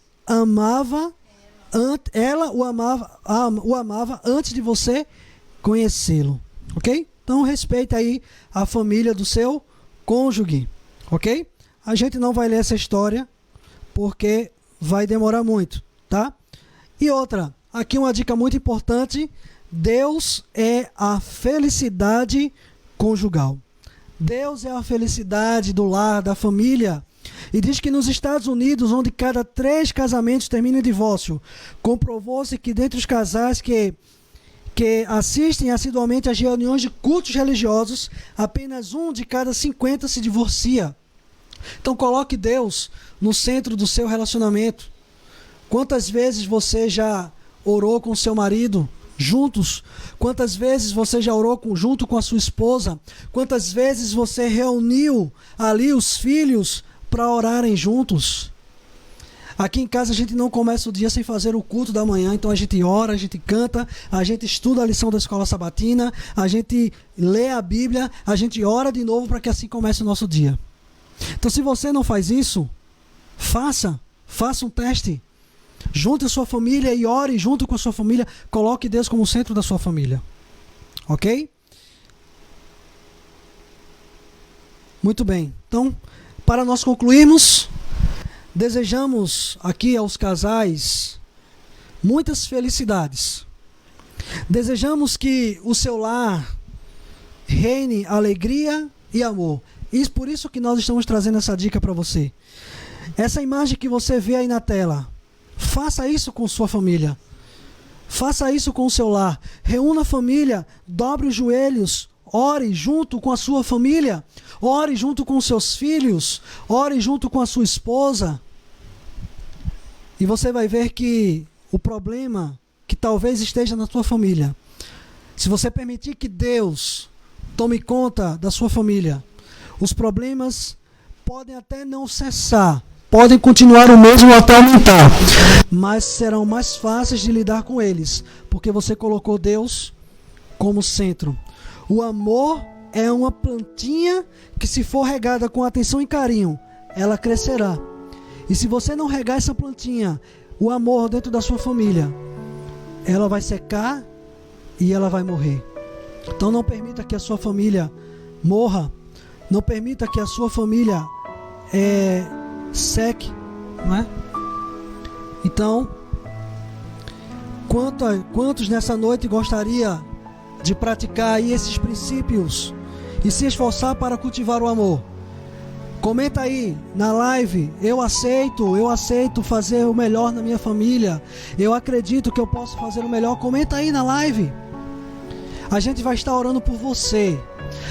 o amava antes de você conhecê-lo. Ok? Então, respeite aí a família do seu cônjuge. Ok? A gente não vai ler essa história porque vai demorar muito, tá? E outra, aqui uma dica muito importante: Deus é a felicidade conjugal. Deus é a felicidade do lar, da família. E diz que nos Estados Unidos, onde cada 3 casamentos terminam em divórcio, comprovou-se que dentre os casais que assistem assiduamente às reuniões de cultos religiosos, apenas 1 de cada 50 se divorcia. Então coloque Deus no centro do seu relacionamento. Quantas vezes você já orou com seu marido juntos? Quantas vezes você já orou junto com a sua esposa? Quantas vezes você reuniu ali os filhos para orarem juntos? Aqui em casa a gente não começa o dia sem fazer o culto da manhã, então a gente ora, a gente canta, a gente estuda a lição da escola sabatina, a gente lê a Bíblia, a gente ora de novo para que assim comece o nosso dia. Então, se você não faz isso, faça um teste. Junte a sua família e ore junto com a sua família. Coloque Deus como centro da sua família. Ok? Muito bem. Então, para nós concluirmos, desejamos aqui aos casais muitas felicidades. Desejamos que o seu lar reine alegria e amor. E por isso que nós estamos trazendo essa dica para você. Essa imagem que você vê aí na tela, faça isso com sua família. Faça isso com o seu lar. Reúna a família, dobre os joelhos, ore junto com a sua família, ore junto com os seus filhos, ore junto com a sua esposa. E você vai ver que o problema que talvez esteja na sua família, se você permitir que Deus tome conta da sua família, os problemas podem até não cessar, podem continuar o mesmo ou até aumentar, mas serão mais fáceis de lidar com eles, porque você colocou Deus como centro. O amor é uma plantinha que, se for regada com atenção e carinho, ela crescerá. E se você não regar essa plantinha, o amor dentro da sua família, ela vai secar e ela vai morrer. Então não permita que a sua família morra. Não permita que a sua família seque, não é? Então, quantos nessa noite gostaria de praticar aí esses princípios e se esforçar para cultivar o amor? Comenta aí na live: eu aceito fazer o melhor na minha família, eu acredito que eu posso fazer o melhor. Comenta aí na live. A gente vai estar orando por você.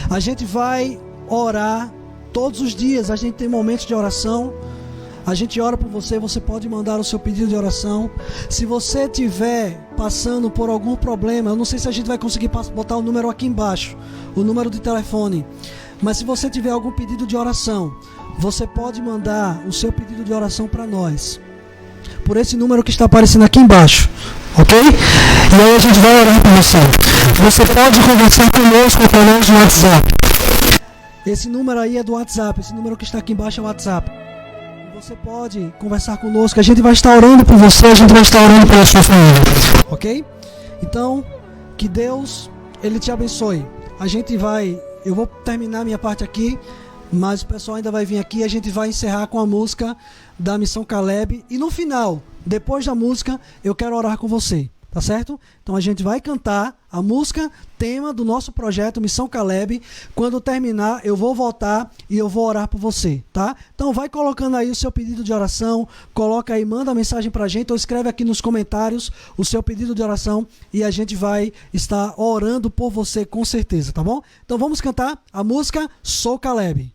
A gente vai orar todos os dias, a gente tem momentos de oração. A gente ora por você, você pode mandar o seu pedido de oração. Se você tiver passando por algum problema, eu não sei se a gente vai conseguir botar o número aqui embaixo, o número de telefone, mas se você tiver algum pedido de oração, você pode mandar o seu pedido de oração para nós, por esse número que está aparecendo aqui embaixo, ok? E aí a gente vai orar por você. Você pode conversar conosco através do WhatsApp. Esse número aí é do WhatsApp, esse número que está aqui embaixo é o WhatsApp. Você pode conversar conosco, a gente vai estar orando por você, a gente vai estar orando pela sua família, ok? Então, que Deus, Ele te abençoe. Eu vou terminar minha parte aqui, mas o pessoal ainda vai vir aqui e a gente vai encerrar com a música da Missão Caleb. E no final, depois da música, eu quero orar com você, tá certo? Então a gente vai cantar a música, tema do nosso projeto Missão Caleb. Quando terminar, eu vou voltar e eu vou orar por você, tá? Então vai colocando aí o seu pedido de oração, coloca aí, manda mensagem pra gente ou escreve aqui nos comentários o seu pedido de oração e a gente vai estar orando por você com certeza, tá bom? Então vamos cantar a música Sou Caleb.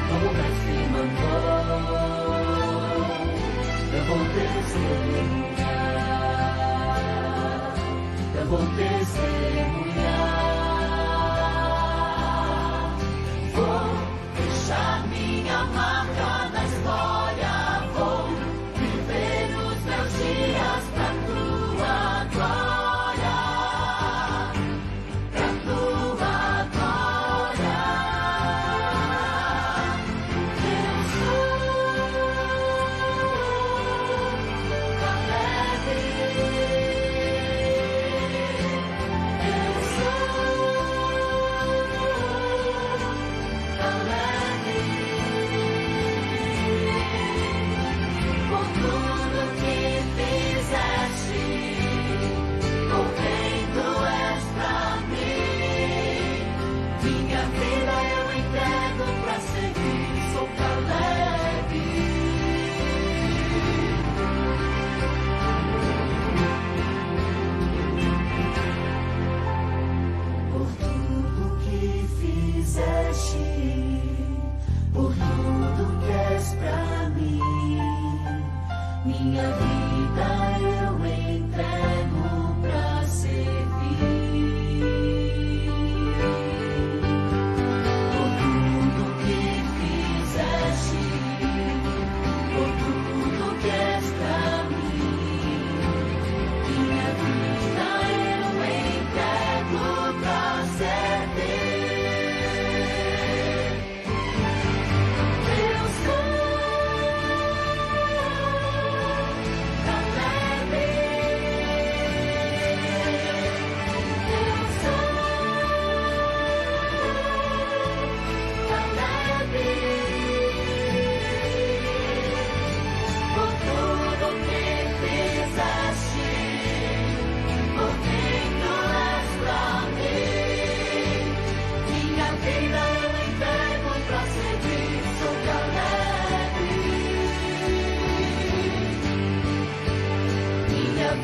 Como pra cima.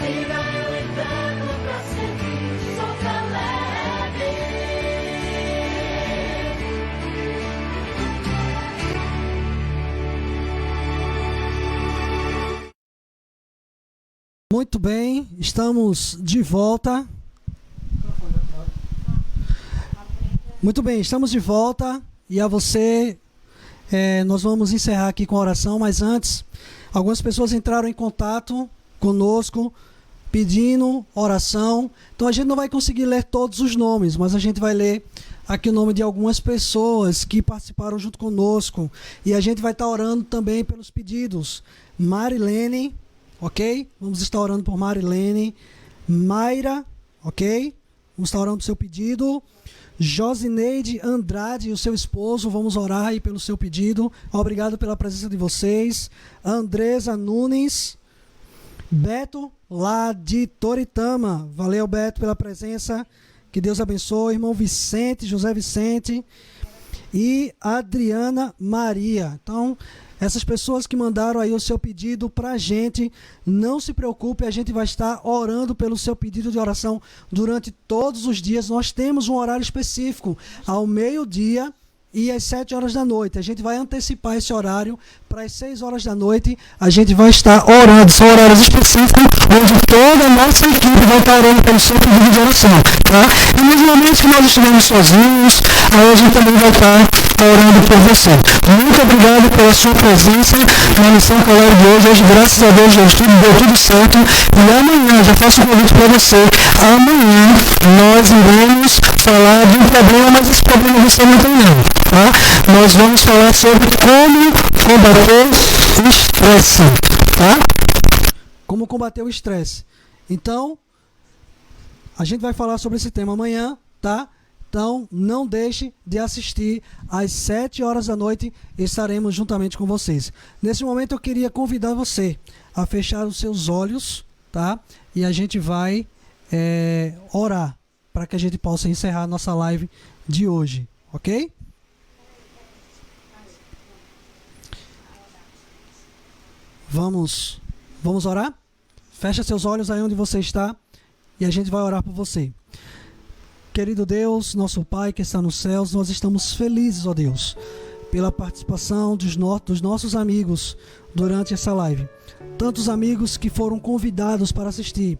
vida eu entrego pra sempre. Sou Caleb. Muito bem, estamos de volta. Muito bem, estamos de volta. E a você, nós vamos encerrar aqui com a oração, mas antes, algumas pessoas entraram em contato conosco, pedindo oração. Então a gente não vai conseguir ler todos os nomes, mas a gente vai ler aqui o nome de algumas pessoas que participaram junto conosco. E a gente vai estar orando também pelos pedidos. Marilene, ok? Vamos estar orando por Marilene. Mayra, ok? Vamos estar orando pelo seu pedido. Josineide Andrade e o seu esposo, vamos orar aí pelo seu pedido. Obrigado pela presença de vocês. Andresa Nunes. Beto, lá de Toritama. Valeu, Beto, pela presença. Que Deus abençoe. Irmão Vicente, José Vicente. E Adriana Maria. Então, essas pessoas que mandaram aí o seu pedido pra gente, não se preocupe, a gente vai estar orando pelo seu pedido de oração durante todos os dias. Nós temos um horário específico, ao meio-dia e às 7 horas da noite. A gente vai antecipar esse horário para as 6 horas da noite. A gente vai estar orando. São horários específicos onde toda a nossa equipe vai estar orando pelo seu pedido de oração. Tá? E nos momentos que nós estivermos sozinhos, aí a gente também vai estar orando por você. Muito obrigado pela sua presença na missão Caleb de hoje. Hoje, graças a Deus, deu tudo certo. E amanhã, já faço um convite para você, amanhã nós iremos falar de um problema, mas esse problema você não tem não. Tá? Nós vamos falar sobre como combater o estresse. Tá? Como combater o estresse. Então, a gente vai falar sobre esse tema amanhã, tá? Então, não deixe de assistir às 7 horas da noite, estaremos juntamente com vocês. Nesse momento eu queria convidar você a fechar os seus olhos, tá? E a gente vai orar para que a gente possa encerrar a nossa live de hoje, ok? Vamos orar? Fecha seus olhos aí onde você está e a gente vai orar por você. Querido Deus, nosso Pai que está nos céus, nós estamos felizes, ó Deus, pela participação dos nossos amigos durante essa live. Tantos amigos que foram convidados para assistir,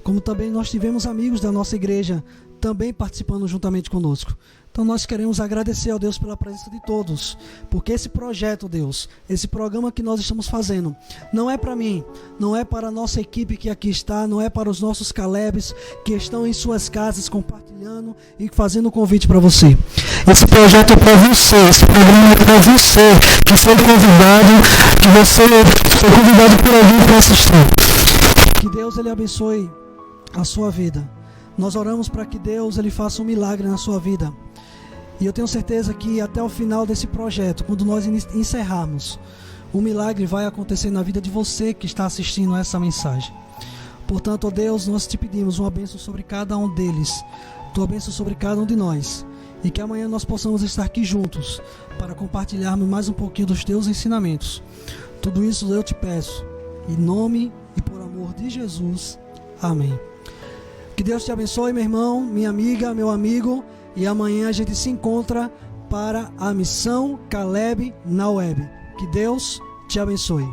como também nós tivemos amigos da nossa igreja também participando juntamente conosco. Então nós queremos agradecer ao Deus pela presença de todos, porque esse projeto, Deus, esse programa que nós estamos fazendo, não é para mim, não é para a nossa equipe que aqui está, não é para os nossos Calebs que estão em suas casas compartilhando e fazendo um convite para você. Esse projeto é para você, esse programa é para você que foi convidado, que você foi convidado por alguém para assistir. Que Deus ele abençoe a sua vida. Nós oramos para que Deus ele faça um milagre na sua vida. E eu tenho certeza que até o final desse projeto, quando nós encerrarmos, o milagre vai acontecer na vida de você que está assistindo essa mensagem. Portanto, ó Deus, nós te pedimos uma bênção sobre cada um deles, tua bênção sobre cada um de nós, e que amanhã nós possamos estar aqui juntos para compartilharmos mais um pouquinho dos teus ensinamentos. Tudo isso eu te peço, em nome e por amor de Jesus. Amém. Que Deus te abençoe, meu irmão, minha amiga, meu amigo. E amanhã a gente se encontra para a missão Caleb na web. Que Deus te abençoe.